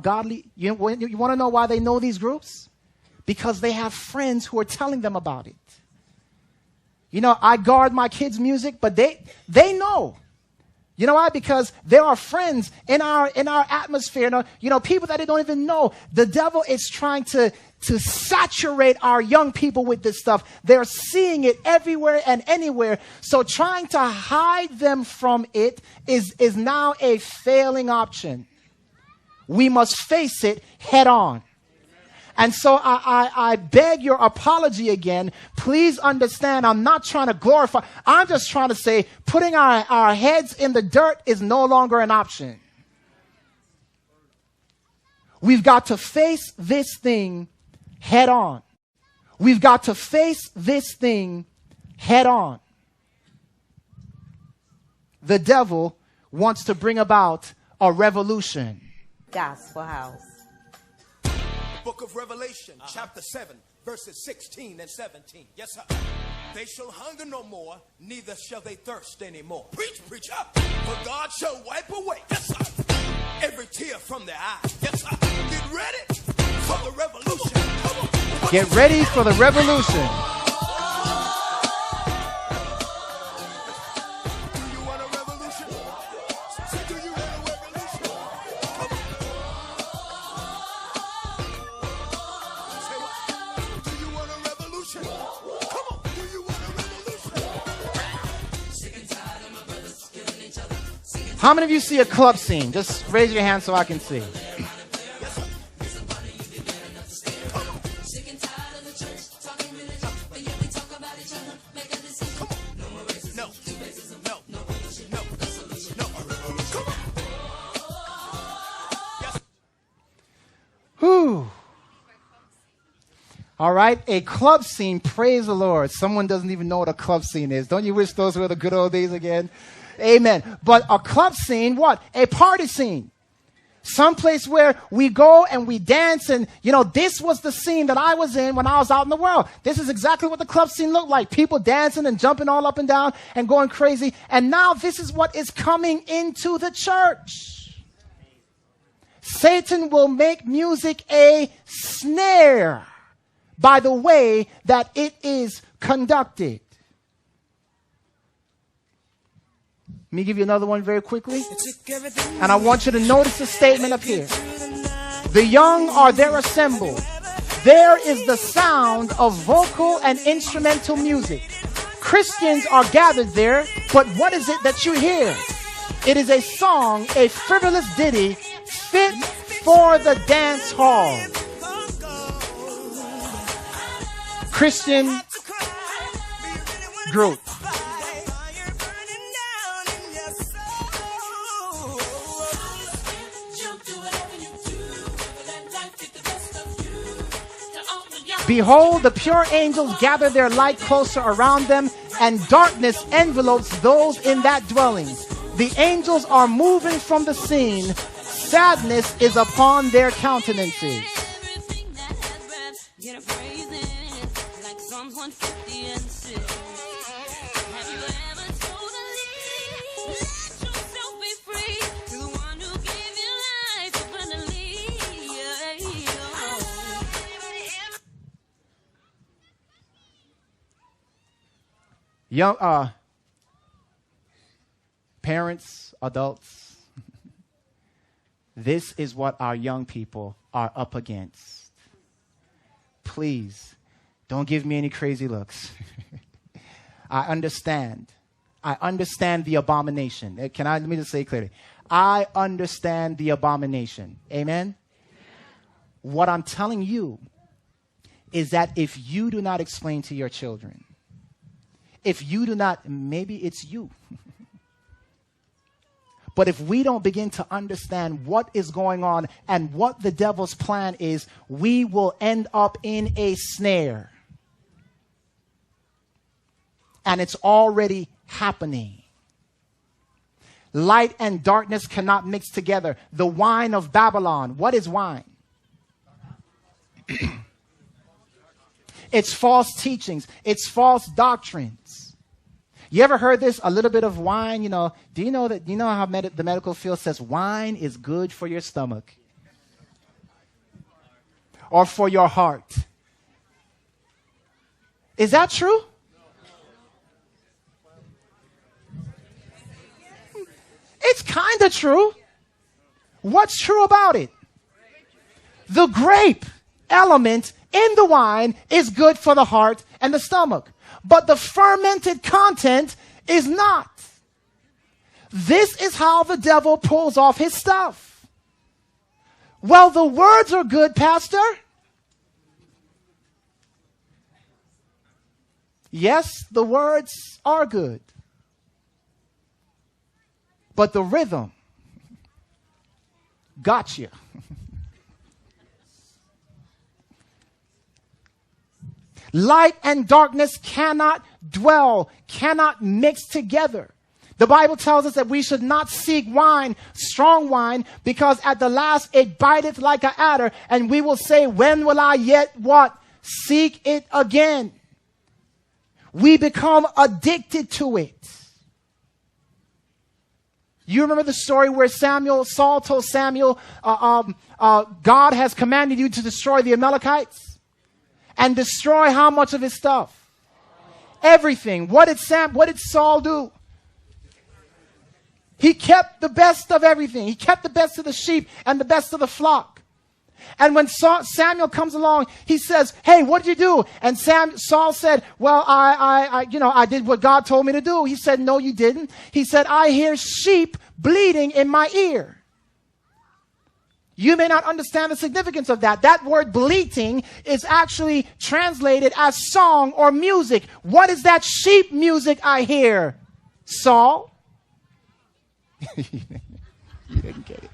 godly, you want to know why they know these groups? Because they have friends who are telling them about it. I guard my kids' music, but they know. You know why? Because there are friends in our atmosphere, people that they don't even know. The devil is trying to saturate our young people with this stuff. They're seeing it everywhere and anywhere. So trying to hide them from it is now a failing option. We must face it head on. And so I beg your apology again. Please understand, I'm not trying to glorify. I'm just trying to say putting our heads in the dirt is no longer an option. We've got to face this thing head on. We've got to face this thing head on. The devil wants to bring about a revolution. Gospel House. Book of Revelation, chapter 7, verses 16 and 17. Yes, sir. They shall hunger no more, neither shall they thirst anymore. Preach, preacher. For God shall wipe away, yes, sir, every tear from their eye. Yes, sir. Get ready for the revolution. Come on. Get ready for the revolution. How many of you see a club scene? Just raise your hand so I can see. Whew. All right, a club scene, praise the Lord. Someone doesn't even know what a club scene is. Don't you wish those were the good old days again? Amen. But a club scene, what? A party scene. Someplace where we go and we dance, and, you know, this was the scene that I was in when I was out in the world. This is exactly what the club scene looked like. People dancing and jumping all up and down and going crazy. And now this is what is coming into the church. Satan will make music a snare by the way that it is conducted. Let me give you another one very quickly. And I want you to notice the statement up here. The young are there assembled. There is the sound of vocal and instrumental music. Christians are gathered there, but what is it that you hear? It is a song, a frivolous ditty, fit for the dance hall. Christian group. Behold, the pure angels gather their light closer around them, and darkness envelopes those in that dwelling. The angels are moving from the scene. Sadness is upon their countenances. Young parents, adults, this is what our young people are up against. Please, don't give me any crazy looks. I understand the abomination. Let me just say clearly. I understand the abomination. Amen? What I'm telling you is that if you do not explain to your children, if you do not, maybe it's you. But if we don't begin to understand what is going on and what the devil's plan is, we will end up in a snare. And it's already happening. Light and darkness cannot mix together. The wine of Babylon. What is wine? It's false teachings. It's false doctrines. You ever heard this? A little bit of wine, you know. Do you know how the medical field says wine is good for your stomach? Or for your heart? Is that true? It's kind of true. What's true about it? The grape element in the wine is good for the heart and the stomach. But the fermented content is not. This is how the devil pulls off his stuff. Well, the words are good, Pastor. Yes, the words are good. But the rhythm got you. Light and darkness cannot dwell, cannot mix together. The Bible tells us that we should not seek wine, strong wine, because at the last it biteth like an adder, and we will say, when will I yet what? Seek it again. We become addicted to it. You remember the story where Saul told Samuel, God has commanded you to destroy the Amalekites? And destroy how much of his stuff? Everything. What did Saul do? He kept the best of everything. He kept the best of the sheep and the best of the flock. And when Samuel comes along, he says, hey, what did you do? And Saul said, well, I did what God told me to do. He said, no, you didn't. He said, I hear sheep bleeding in my ear. You may not understand the significance of that. That word bleating is actually translated as song or music. What is that sheep music I hear, Saul? You didn't get it.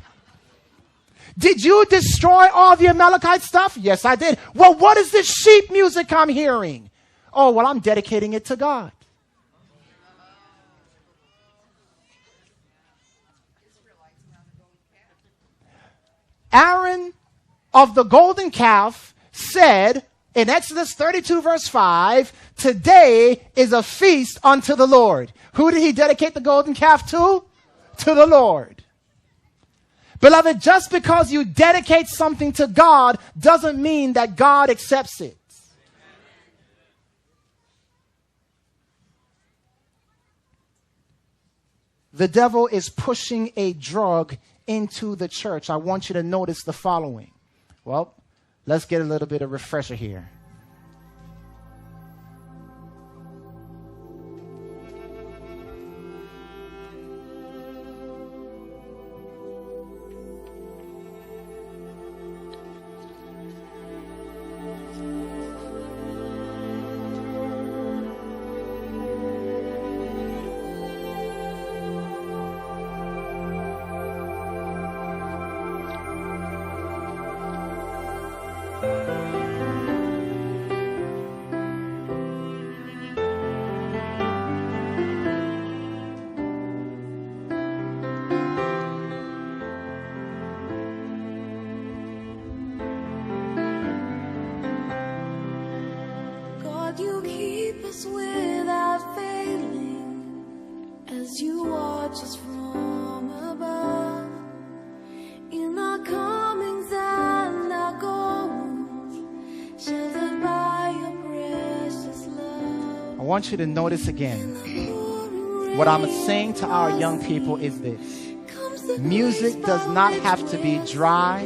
Did you destroy all the Amalekite stuff? Yes, I did. Well, what is this sheep music I'm hearing? Oh, well, I'm dedicating it to God. Aaron of the golden calf said in Exodus 32 verse 5, today is a feast unto the Lord. Who did he dedicate the golden calf to? To the Lord. Beloved, just because you dedicate something to God doesn't mean that God accepts it. The devil is pushing a drug into the church. I want you to notice the following. Well, let's get a little bit of refresher here. God, you keep us without failing as you watch us from above. In our comings and our goings, sheltered by your precious love. I want you to notice again. What I'm saying to our young people is this. Music does not have to be dry,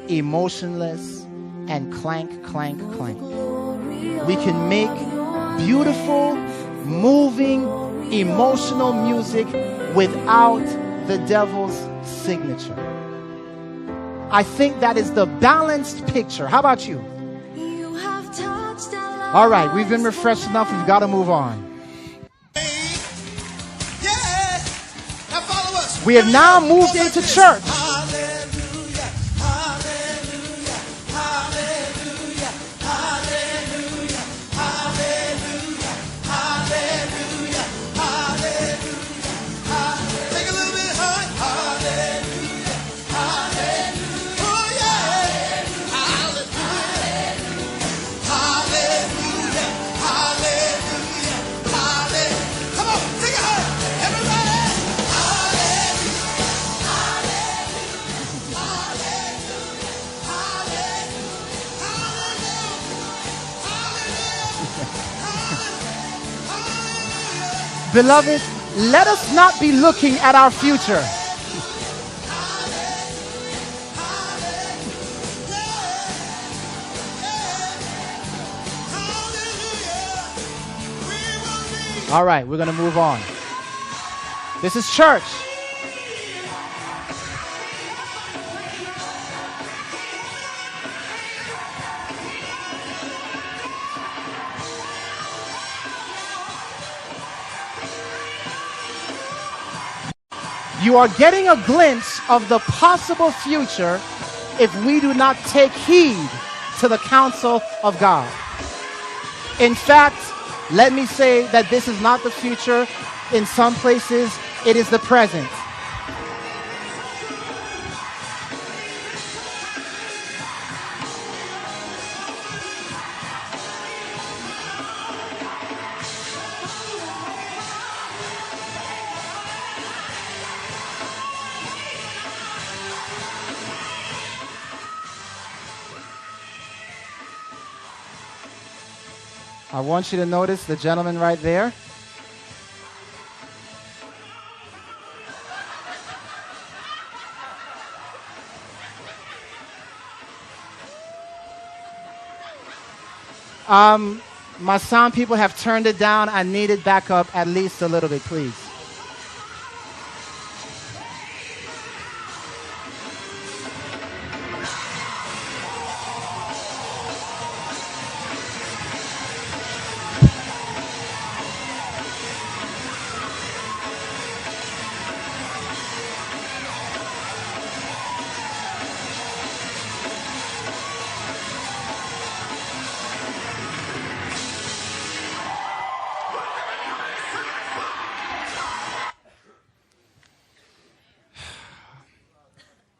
emotionless, and clank, clank, clank. We can make beautiful, moving, emotional music without the devil's signature. I think that is the balanced picture. How about you? All right, we've been refreshed enough. We've got to move on. We have now moved into church. Beloved, let us not be looking at our future. All right, we're going to move on. This is church. You are getting a glimpse of the possible future if we do not take heed to the counsel of God. In fact, let me say that this is not the future. In some places, it is the present. I want you to notice the gentleman right there. My sound people have turned it down. I need it back up at least a little bit, please.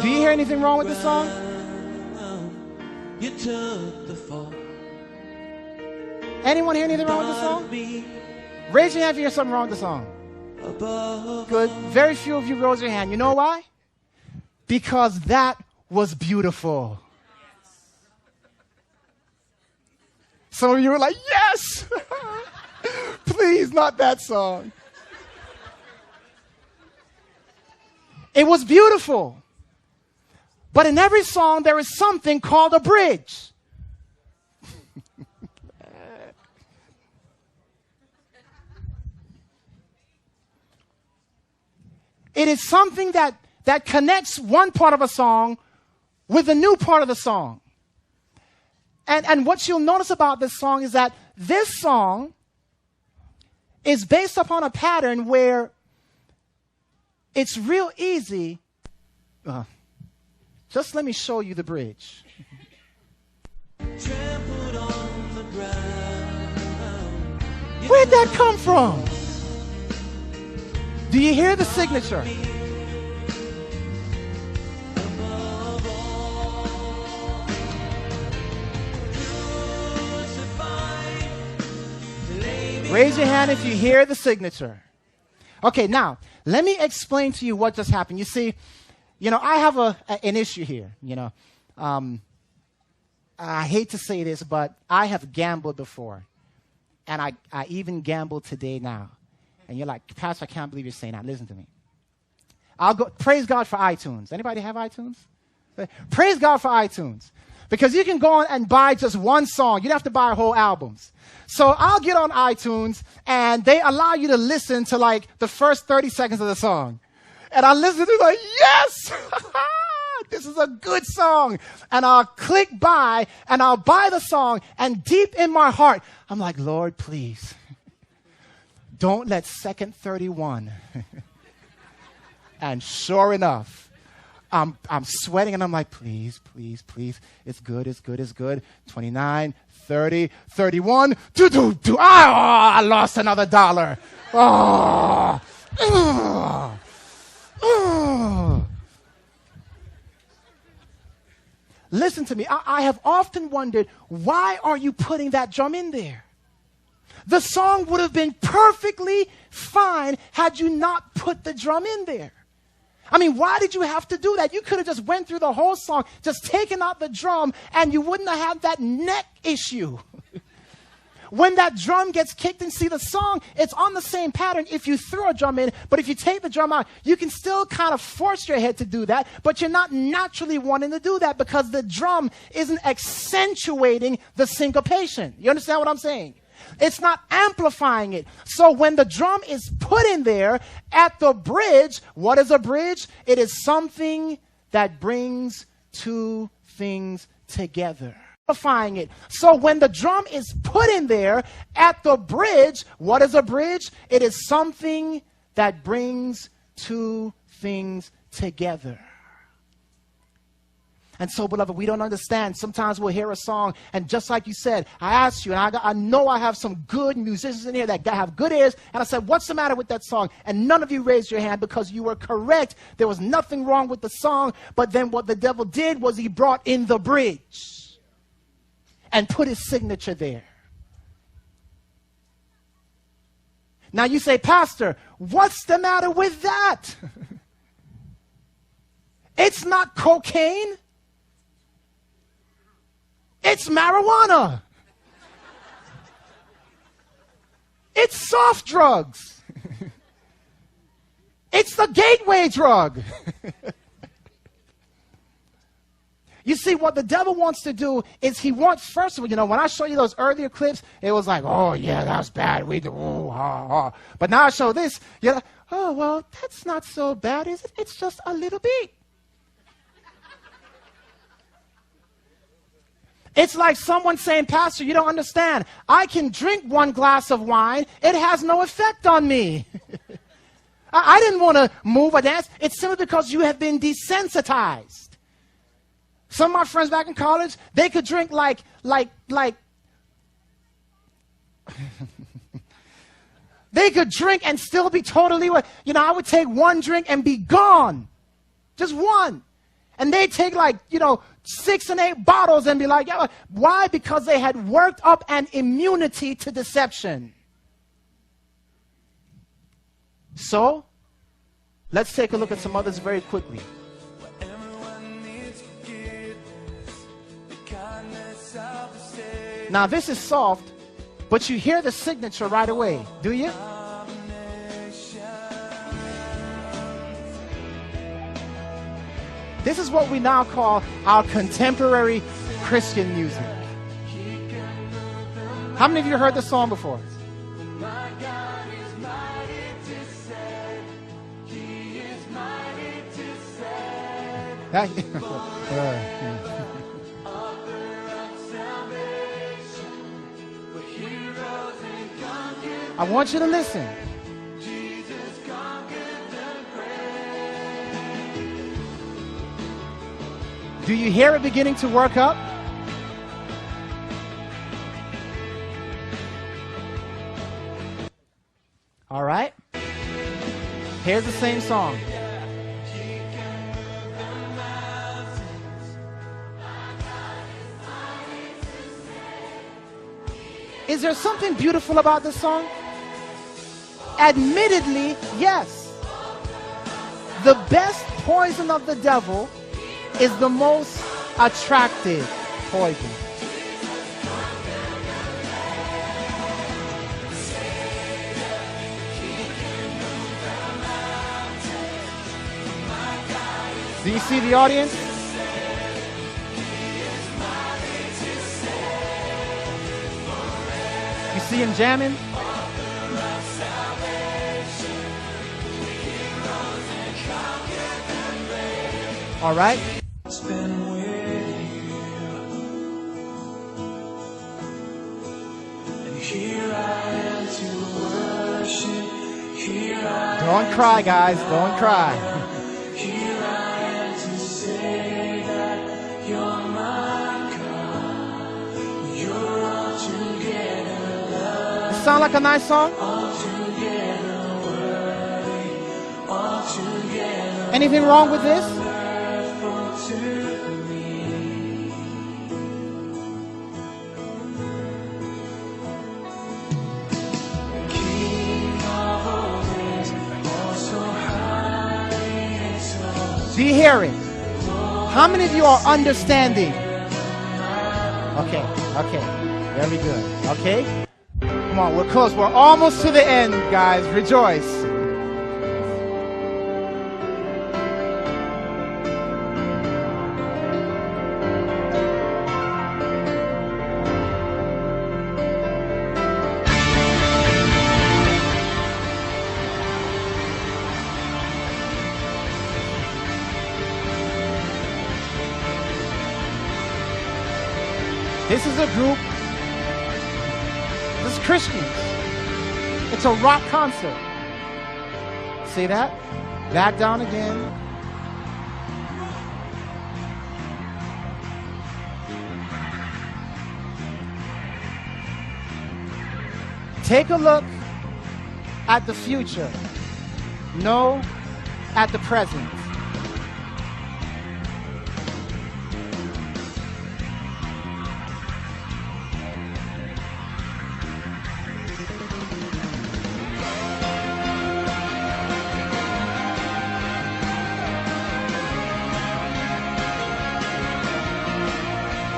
Do you hear anything wrong with this song? You took the fall. Anyone hear anything wrong with this song? Raise your hand if you hear something wrong with the song. Good. Very few of you rose your hand. You know why? Because that was beautiful. Some of you were like, yes! Please, not that song. It was beautiful. But in every song, there is something called a bridge. It is something that connects one part of a song with a new part of the song. And what you'll notice about this song is that this song is based upon a pattern where it's real easy. Just let me show you the bridge. Where'd that come from? Do you hear the signature? Raise your hand if you hear the signature. Okay, now, let me explain to you what just happened. You see, I have an issue here, I hate to say this, but I have gambled before. And I even gambled today now. And you're like, Pastor, I can't believe you're saying that. Listen to me. Praise God for iTunes. Anybody have iTunes? Praise God for iTunes. Because you can go on and buy just one song. You don't have to buy whole albums. So I'll get on iTunes, and they allow you to listen to like the first 30 seconds of the song. And I listen to it like, yes! This is a good song. And I'll click buy, and I'll buy the song. And deep in my heart, I'm like, Lord, please, don't let second 31. And sure enough, I'm sweating, and I'm like, please, please, please. It's good, it's good, it's good. 29, 30, 31. I lost another $1. Listen to me. I have often wondered, why are you putting that drum in there? The song would have been perfectly fine had you not put the drum in there. I mean, why did you have to do that? You could have just went through the whole song, just taken out the drum, and you wouldn't have had that neck issue. When that drum gets kicked and see the song, it's on the same pattern if you throw a drum in, but if you take the drum out, you can still kind of force your head to do that, but you're not naturally wanting to do that because the drum isn't accentuating the syncopation. You understand what I'm saying? It's not amplifying it. So when the drum is put in there at the bridge, what is a bridge? It is something that brings two things together. Amplifying it. So when the drum is put in there at the bridge, what is a bridge? It is something that brings two things together. And so, beloved, we don't understand. Sometimes we'll hear a song, and just like you said, I asked you, and I know I have some good musicians in here that have good ears, and I said, what's the matter with that song? And none of you raised your hand because you were correct. There was nothing wrong with the song, but then what the devil did was he brought in the bridge and put his signature there. Now you say, Pastor, what's the matter with that? It's not cocaine. It's marijuana. It's soft drugs. It's the gateway drug. You see, what the devil wants to do is he wants, first of all, when I show you those earlier clips, it was like, oh, yeah, that's bad. We do, ooh, ha, ha. But now I show this, you're like, oh, well, that's not so bad, is it? It's just a little bit. It's like someone saying, Pastor, you don't understand. I can drink one glass of wine. It has no effect on me. I didn't want to move or dance. It's simply because you have been desensitized. Some of my friends back in college, they could drink like they could drink and still be totally, I would take one drink and be gone. Just one. And they take like, 6 and 8 bottles and be like, yeah. Why? Because they had worked up an immunity to deception. So, let's take a look at some others very quickly. Now this is soft, but you hear the signature right away, do you? This is what we now call our contemporary Christian music. How many of you heard this song before? I want you to listen. Do you hear it beginning to work up? All right. Here's the same song. Is there something beautiful about this song? Admittedly, yes. The best poison of the devil is the most attractive poison. Do you see the audience? You see him jamming? All right. Don't cry, guys. Don't cry. Does it sound like a nice song? Anything wrong with this? Do you hear it? How many of you are understanding? Okay, very good. Okay? Come on, we're close. We're almost to the end, guys. Rejoice. This is a group, this is Christians. It's a rock concert. See that? Back down again. Take a look at the future. No, at the present.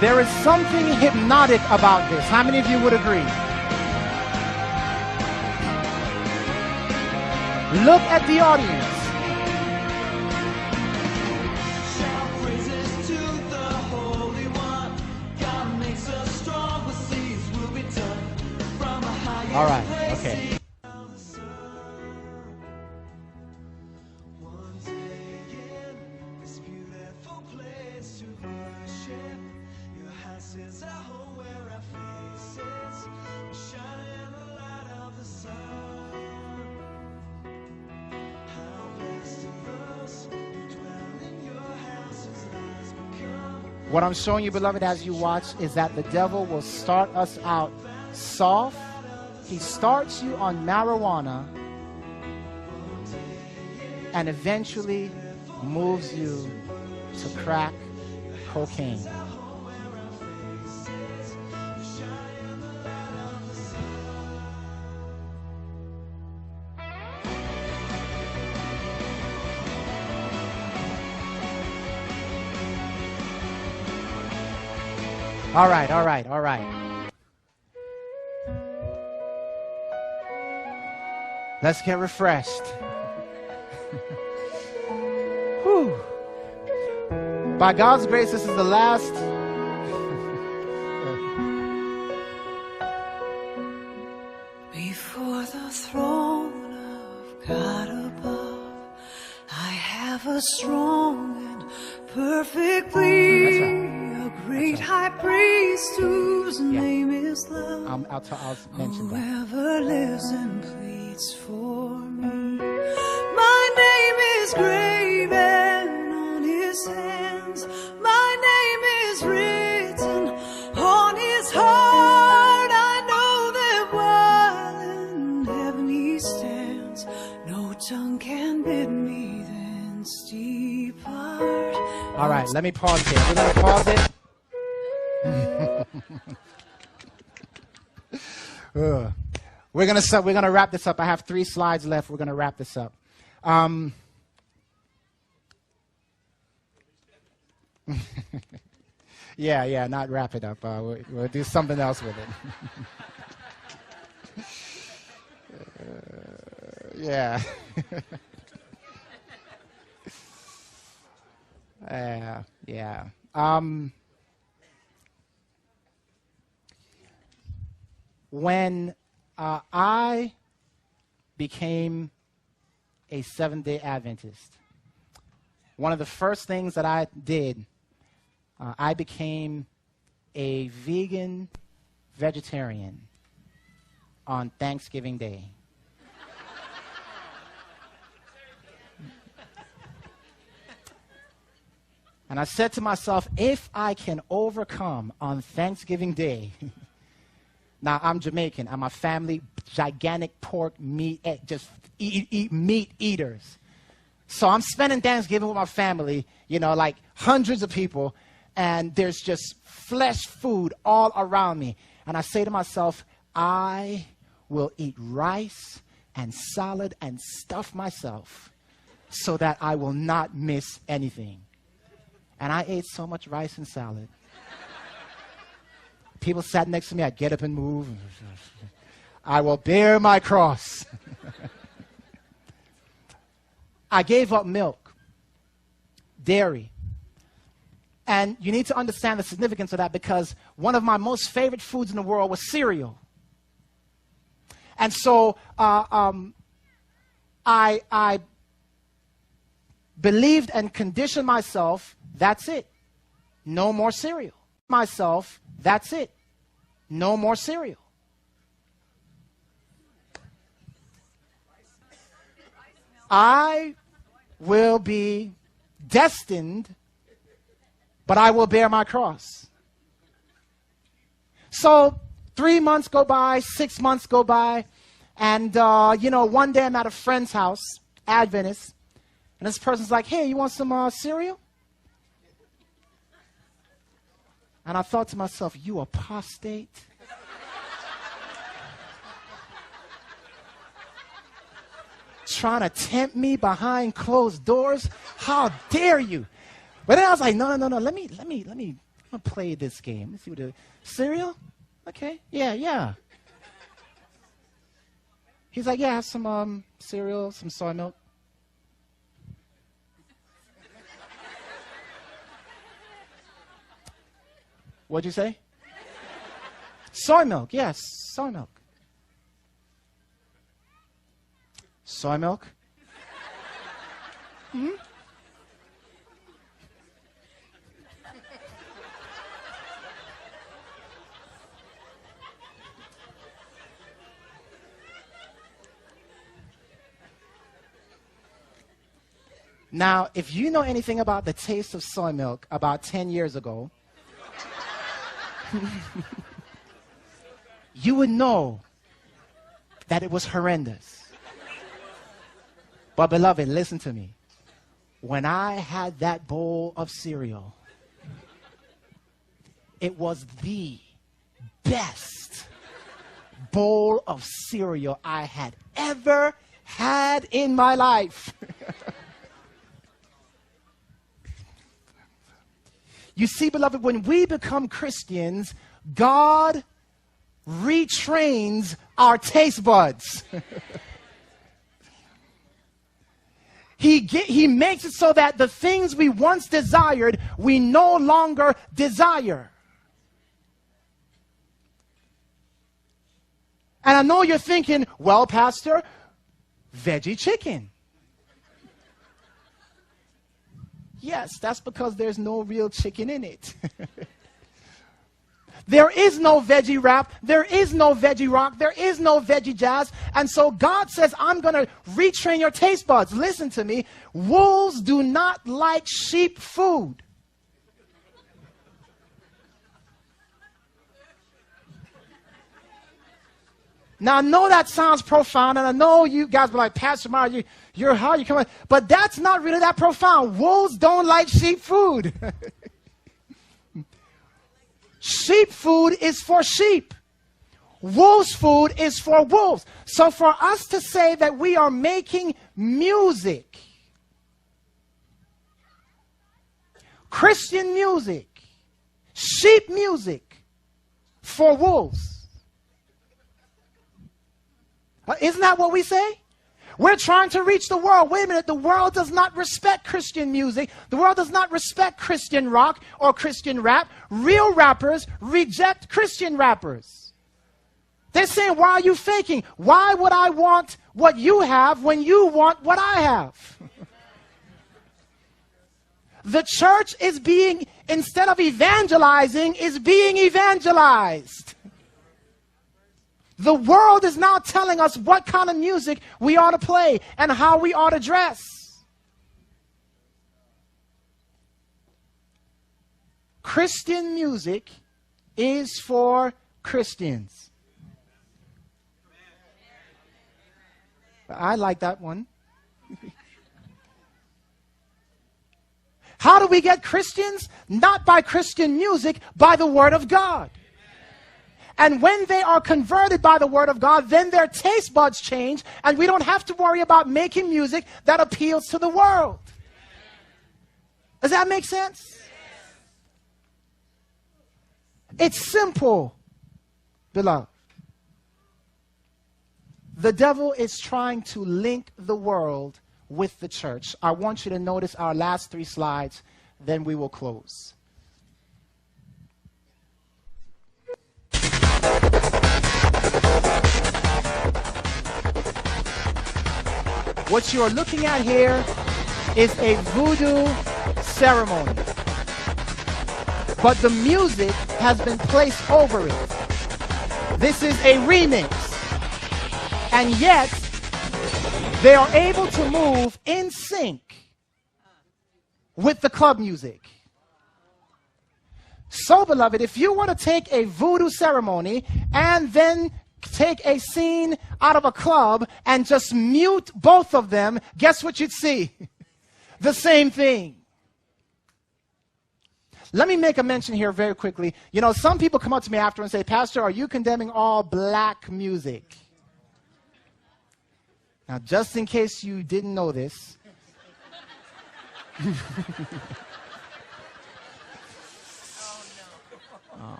There is something hypnotic about this. How many of you would agree? Look at the audience. All right, okay. What I'm showing you, beloved, as you watch, is that the devil will start us out soft. He starts you on marijuana and eventually moves you to crack cocaine. All right, all right, all right. Let's get refreshed. Whew. By God's grace, this is the last. Before the throne of God above, I have a strong and perfect plea. That's right. A great high priest whose name is love. I'll mention that. Whoever lives and pleads for me. My name is graven on his hands. My name is written on his heart. I know them well in heaven he stands. No tongue can bid me thence depart. All right, let me pause here. We're going to pause it. We're gonna wrap this up. I have 3 slides left. We're gonna wrap this up. Yeah, not wrap it up. We'll do something else with it. Yeah. Yeah. When I became a Seventh-day Adventist, one of the first things that I did, I became a vegan vegetarian on Thanksgiving Day. And I said to myself, if I can overcome on Thanksgiving Day. Now, I'm Jamaican, and my family, gigantic pork, meat, just eat meat eaters. So I'm spending Thanksgiving with my family, like hundreds of people, and there's just flesh food all around me. And I say to myself, I will eat rice and salad and stuff myself so that I will not miss anything. And I ate so much rice and salad. People sat next to me, I'd get up and move. I will bear my cross. I gave up milk, dairy. And you need to understand the significance of that because one of my most favorite foods in the world was cereal. And so I believed and conditioned myself, that's it. No more cereal. Myself, that's it. No more cereal. I will be destined, but I will bear my cross. So 3 months go by, 6 months go by, and one day I'm at a friend's house, Adventist, and this person's like, hey, you want some cereal? And I thought to myself, you apostate. Trying to tempt me behind closed doors? How dare you? But then I was like, no. Let me play this game. Let's see what the cereal? Okay, yeah. He's like, yeah, have some cereal, some soy milk. What'd you say? Soy milk, yes, soy milk. Soy milk? Hmm? Now, if you know anything about the taste of soy milk about 10 years ago, you would know that it was horrendous. But beloved, listen to me. when I had that bowl of cereal, it was the best bowl of cereal I had ever had in my life. You see, beloved, when we become Christians, God retrains our taste buds. He makes it so that the things we once desired, we no longer desire. And I know you're thinking, well, Pastor, veggie chicken. Yes, that's because there's no real chicken in it. There is no veggie rap. There is no veggie rock. There is no veggie jazz. And so God says, I'm going to retrain your taste buds. Listen to me. Wolves do not like sheep food. Now, I know that sounds profound, and I know you guys were like, Pastor Mario, you're how you come on. But that's not really that profound. Wolves don't like sheep food. Sheep food is for sheep. Wolves food is for wolves. So for us to say that we are making music, Christian music, sheep music for wolves, isn't that what we say? We're trying to reach the world. Wait a minute, the world does not respect Christian music. The world does not respect Christian rock or Christian rap. Real rappers reject Christian rappers. They're saying, why are you faking? Why would I want what you have when you want what I have? The church is being, instead of evangelizing, is being evangelized. The world is now telling us what kind of music we ought to play and how we ought to dress. Christian music is for Christians. I like that one. How do we get Christians? Not by Christian music, by the Word of God. And when they are converted by the Word of God, then their taste buds change, and we don't have to worry about making music that appeals to the world. Does that make sense? It's simple, beloved. The devil is trying to link the world with the church. I want you to notice our last 3 slides, then we will close. What you are looking at here is a voodoo ceremony. But the music has been placed over it. This is a remix. And yet, they are able to move in sync with the club music. So, beloved, if you want to take a voodoo ceremony and then take a scene out of a club and just mute both of them, guess what you'd see? The same thing. Let me make a mention here very quickly. You know, some people come up to me after and say, Pastor, are you condemning all black music? Now, just in case you didn't know this,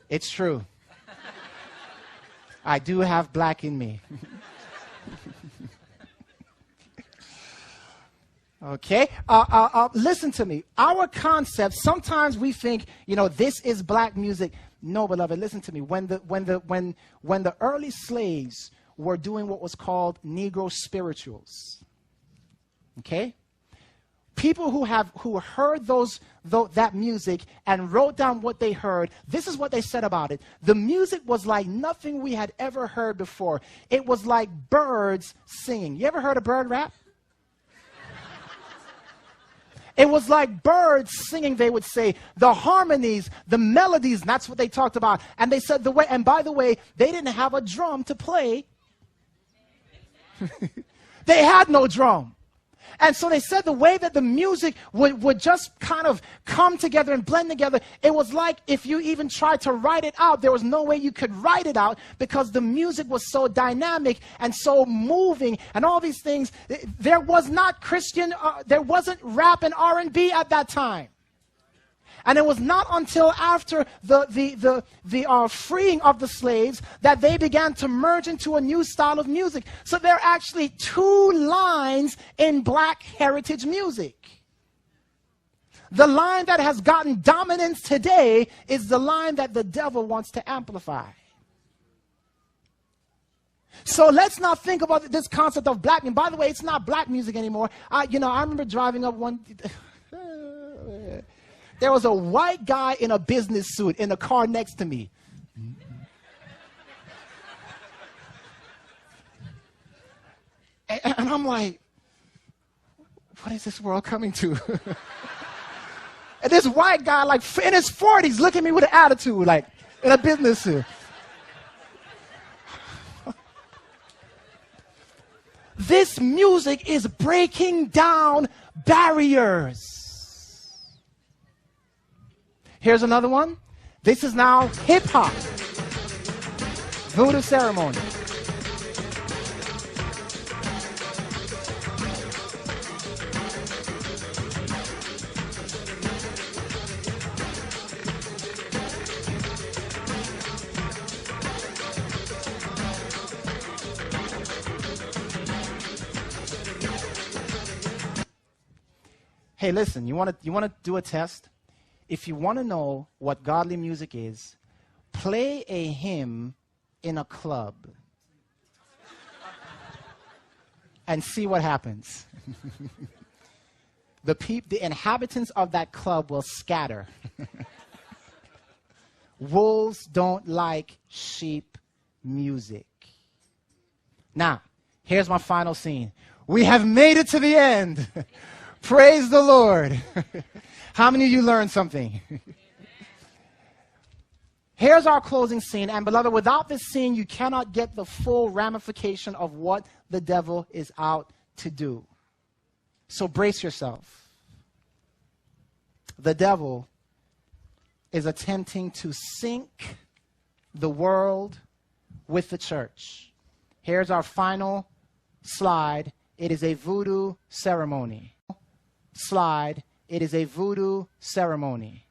it's true. I do have black in me. Okay? Listen to me. Our concept, sometimes we think, you know, this is black music. No, beloved, listen to me. When the early slaves were doing what was called Negro spirituals, okay? People who heard that music and wrote down what they heard, this is what they said about it. The music was like nothing we had ever heard before. It was like birds singing. You ever heard a bird rap? It was like birds singing, they would say. The harmonies, the melodies, that's what they talked about. And they said and by the way, they didn't have a drum to play. They They had no drum. And so they said the way that the music would just kind of come together and blend together, it was like if you even tried to write it out, there was no way you could write it out because the music was so dynamic and so moving and all these things. There was not Christian, there wasn't rap and R&B at that time. And it was not until after the freeing of the slaves that they began to merge into a new style of music. So there are actually two lines in black heritage music. The line that has gotten dominance today is the line that the devil wants to amplify. So let's not think about this concept of black music. By the way, it's not black music anymore. I remember driving up one... There was a white guy in a business suit in the car next to me. And I'm like, what is this world coming to? And this white guy, like in his 40s, look at me with an attitude, like in a business suit. This music is breaking down barriers. Here's another one. This is now hip-hop. Voodoo ceremony. Hey, listen, you want to do a test? If you want to know what godly music is, play a hymn in a club and see what happens. The inhabitants of that club will scatter. Wolves don't like sheep music. Now, here's my final scene. We have made it to the end. Praise the Lord. How many of you learned something? Here's our closing scene. And beloved, without this scene, you cannot get the full ramification of what the devil is out to do. So brace yourself. The devil is attempting to sync the world with the church. Here's our final slide. It is a voodoo ceremony. Slide. It is a voodoo ceremony.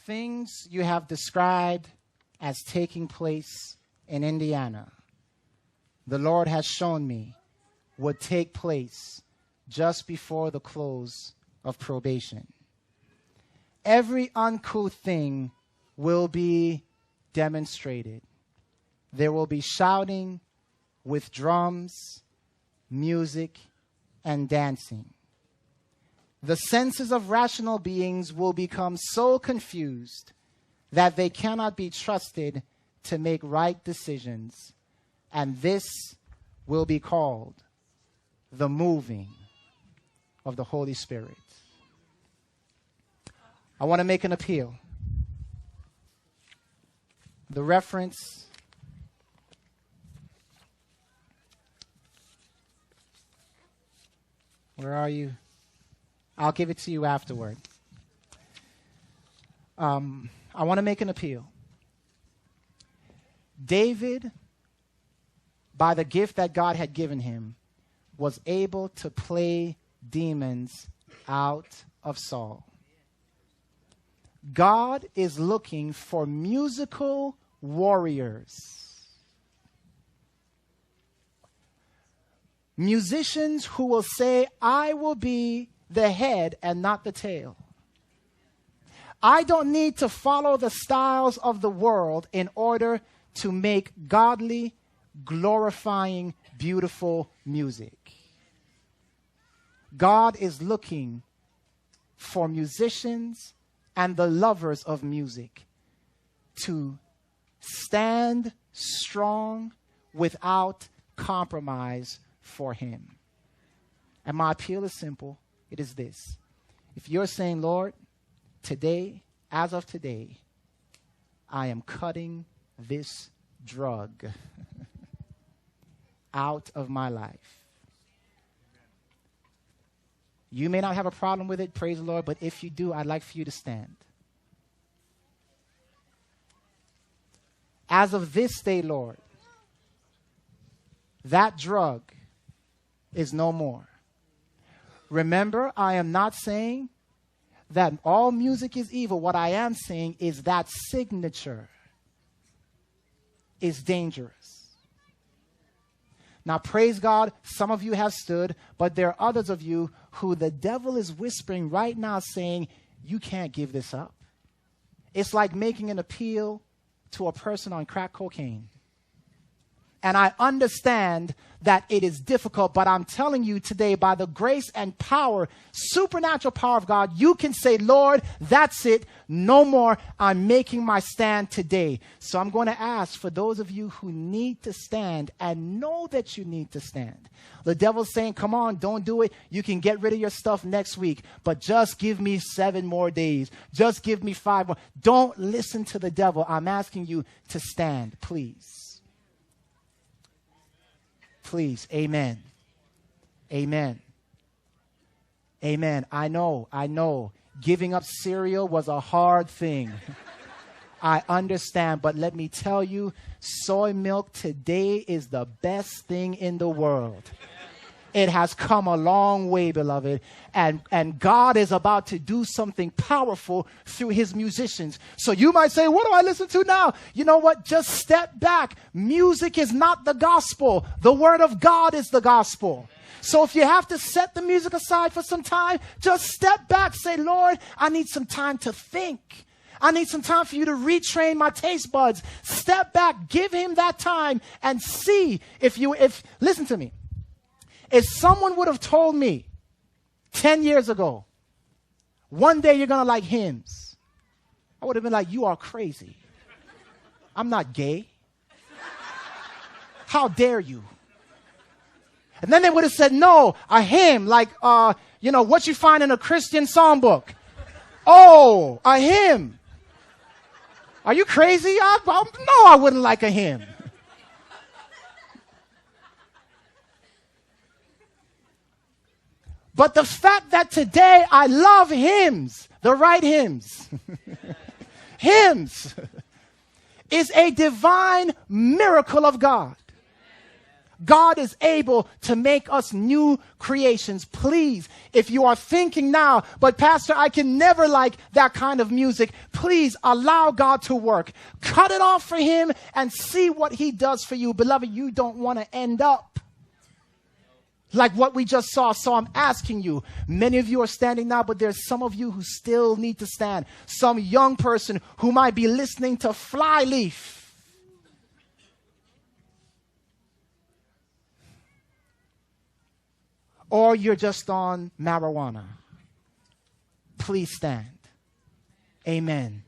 things you have described as taking place in Indiana, the Lord has shown me would take place just before the close of probation. Every uncouth thing will be demonstrated. There will be shouting with drums, music, and dancing. The senses of rational beings will become so confused that they cannot be trusted to make right decisions, and this will be called the moving of the Holy Spirit. I want to make an appeal. The reference where are you? I'll give it to you afterward. I want to make an appeal. David, by the gift that God had given him, was able to play demons out of Saul. God is looking for musical warriors. Musicians who will say, I will be the head and not the tail. I don't need to follow the styles of the world in order to make godly, glorifying, beautiful music. God is looking for musicians and the lovers of music to stand strong without compromise for him. And my appeal is simple. It is this. If you're saying, Lord, today, as of today, I am cutting this drug out of my life. You may not have a problem with it, praise the Lord, but if you do, I'd like for you to stand. As of this day, Lord, that drug is no more. Remember, I am not saying that all music is evil. What I am saying is that signature is dangerous. Now, praise God, some of you have stood, but there are others of you who the devil is whispering right now saying, you can't give this up. It's like making an appeal to a person on crack cocaine. And I understand that it is difficult, but I'm telling you today, by the grace and power, supernatural power of God, you can say, Lord, that's it. No more. I'm making my stand today. So I'm going to ask for those of you who need to stand and know that you need to stand. The devil's saying, come on, don't do it. You can get rid of your stuff next week, but just give me 7 more days. Just give me 5 more. Don't listen to the devil. I'm asking you to stand, please. Please, amen. Amen. Amen. I know. Giving up cereal was a hard thing. I understand, but let me tell you, soy milk today is the best thing in the world. It has come a long way, beloved. And God is about to do something powerful through his musicians. So you might say, what do I listen to now? You know what? Just step back. Music is not the gospel. The word of God is the gospel. So if you have to set the music aside for some time, just step back. Say, Lord, I need some time to think. I need some time for you to retrain my taste buds. Step back. Give him that time and see if listen to me. If someone would have told me 10 years ago, one day you're going to like hymns, I would have been like, you are crazy. I'm not gay. How dare you? And then they would have said, no, a hymn, like, what you find in a Christian songbook. Oh, a hymn. Are you crazy? No, I wouldn't like a hymn. But the fact that today I love hymns, the right hymns, hymns, is a divine miracle of God. God is able to make us new creations. Please, if you are thinking now, but Pastor, I can never like that kind of music, please allow God to work. Cut it off for him and see what he does for you. Beloved, you don't want to end up like what we just saw. So I'm asking you, many of you are standing now, but there's some of you who still need to stand. Some young person who might be listening to Flyleaf. Or you're just on marijuana. Please stand. Amen.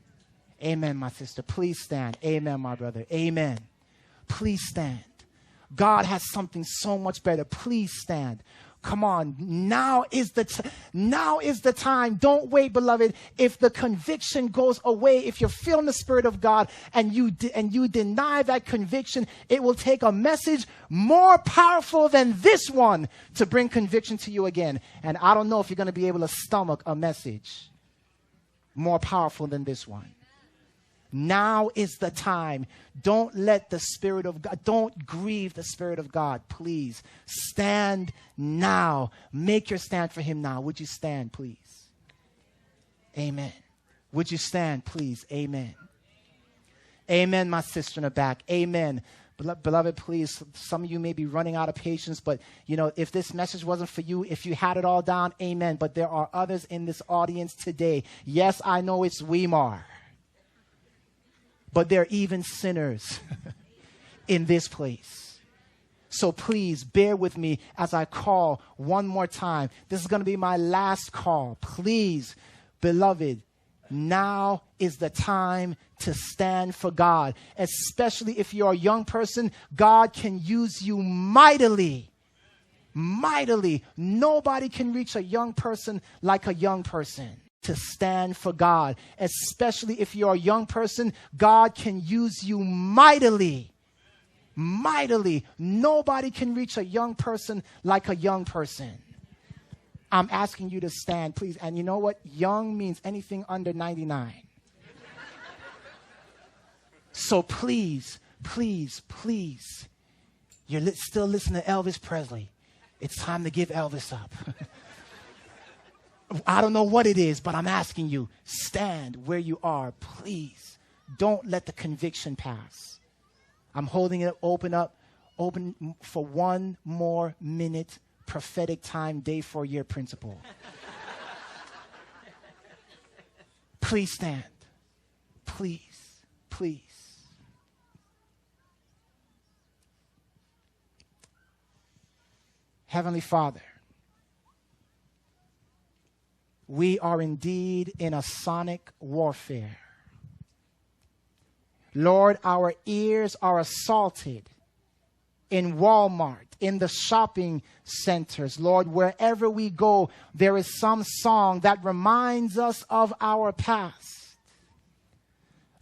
Amen, my sister. Please stand. Amen, my brother. Amen. Please stand. God has something so much better. Please stand. Come on. Now is the time. Don't wait, beloved. If the conviction goes away, if you're feeling the Spirit of God and you deny that conviction, it will take a message more powerful than this one to bring conviction to you again. And I don't know if you're going to be able to stomach a message more powerful than this one. Now is the time. Don't let the Spirit of God, don't grieve the Spirit of God. Please stand now. Make your stand for him now. Would you stand, please? Amen. Would you stand, please? Amen. Amen, my sister in the back. Amen. Beloved, please, some of you may be running out of patience, but, if this message wasn't for you, if you had it all down, amen. But there are others in this audience today. Yes, I know it's Weimar. But there are even sinners in this place. So please bear with me as I call one more time. This is going to be my last call. Please, beloved, now is the time to stand for God. Especially if you're a young person, God can use you mightily. Mightily. Nobody can reach a young person like a young person. To stand for God, especially if you're a young person, God can use you mightily. Mightily. Nobody can reach a young person like a young person. I'm asking you to stand, please. And you know what? Young means anything under 99. So please, please, please, you're still listening to Elvis Presley. It's time to give Elvis up. I don't know what it is, but I'm asking you, stand where you are. Please don't let the conviction pass. I'm holding it open for one more minute. Prophetic time, day 4 year principle. Please stand. Please, please. Heavenly Father, we are indeed in a sonic warfare. Lord, our ears are assaulted in Walmart, in the shopping centers. Lord, wherever we go, there is some song that reminds us of our past.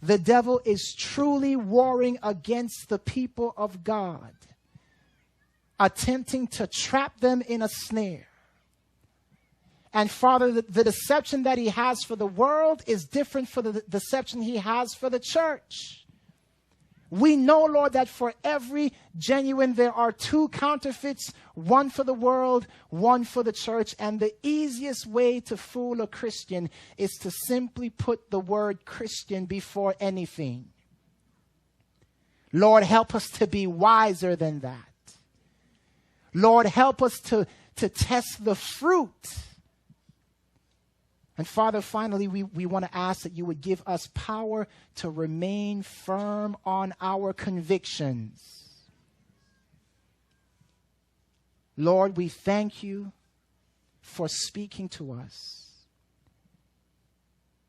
The devil is truly warring against the people of God, attempting to trap them in a snare. And Father, the deception that he has for the world is different from the deception he has for the church. We know, Lord, that for every genuine, there are 2 counterfeits, one for the world, one for the church. And the easiest way to fool a Christian is to simply put the word Christian before anything. Lord, help us to be wiser than that. Lord, help us to test the fruit. And Father, finally, we want to ask that you would give us power to remain firm on our convictions. Lord, we thank you for speaking to us.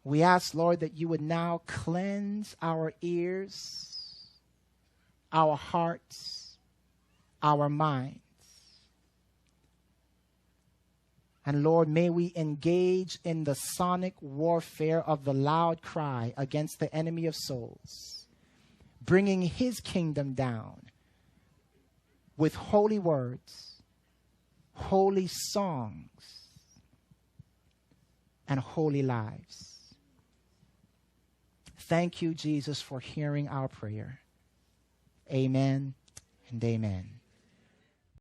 We ask, Lord, that you would now cleanse our ears, our hearts, our minds. And Lord, may we engage in the sonic warfare of the loud cry against the enemy of souls, bringing his kingdom down with holy words, holy songs, and holy lives. Thank you, Jesus, for hearing our prayer. Amen and amen.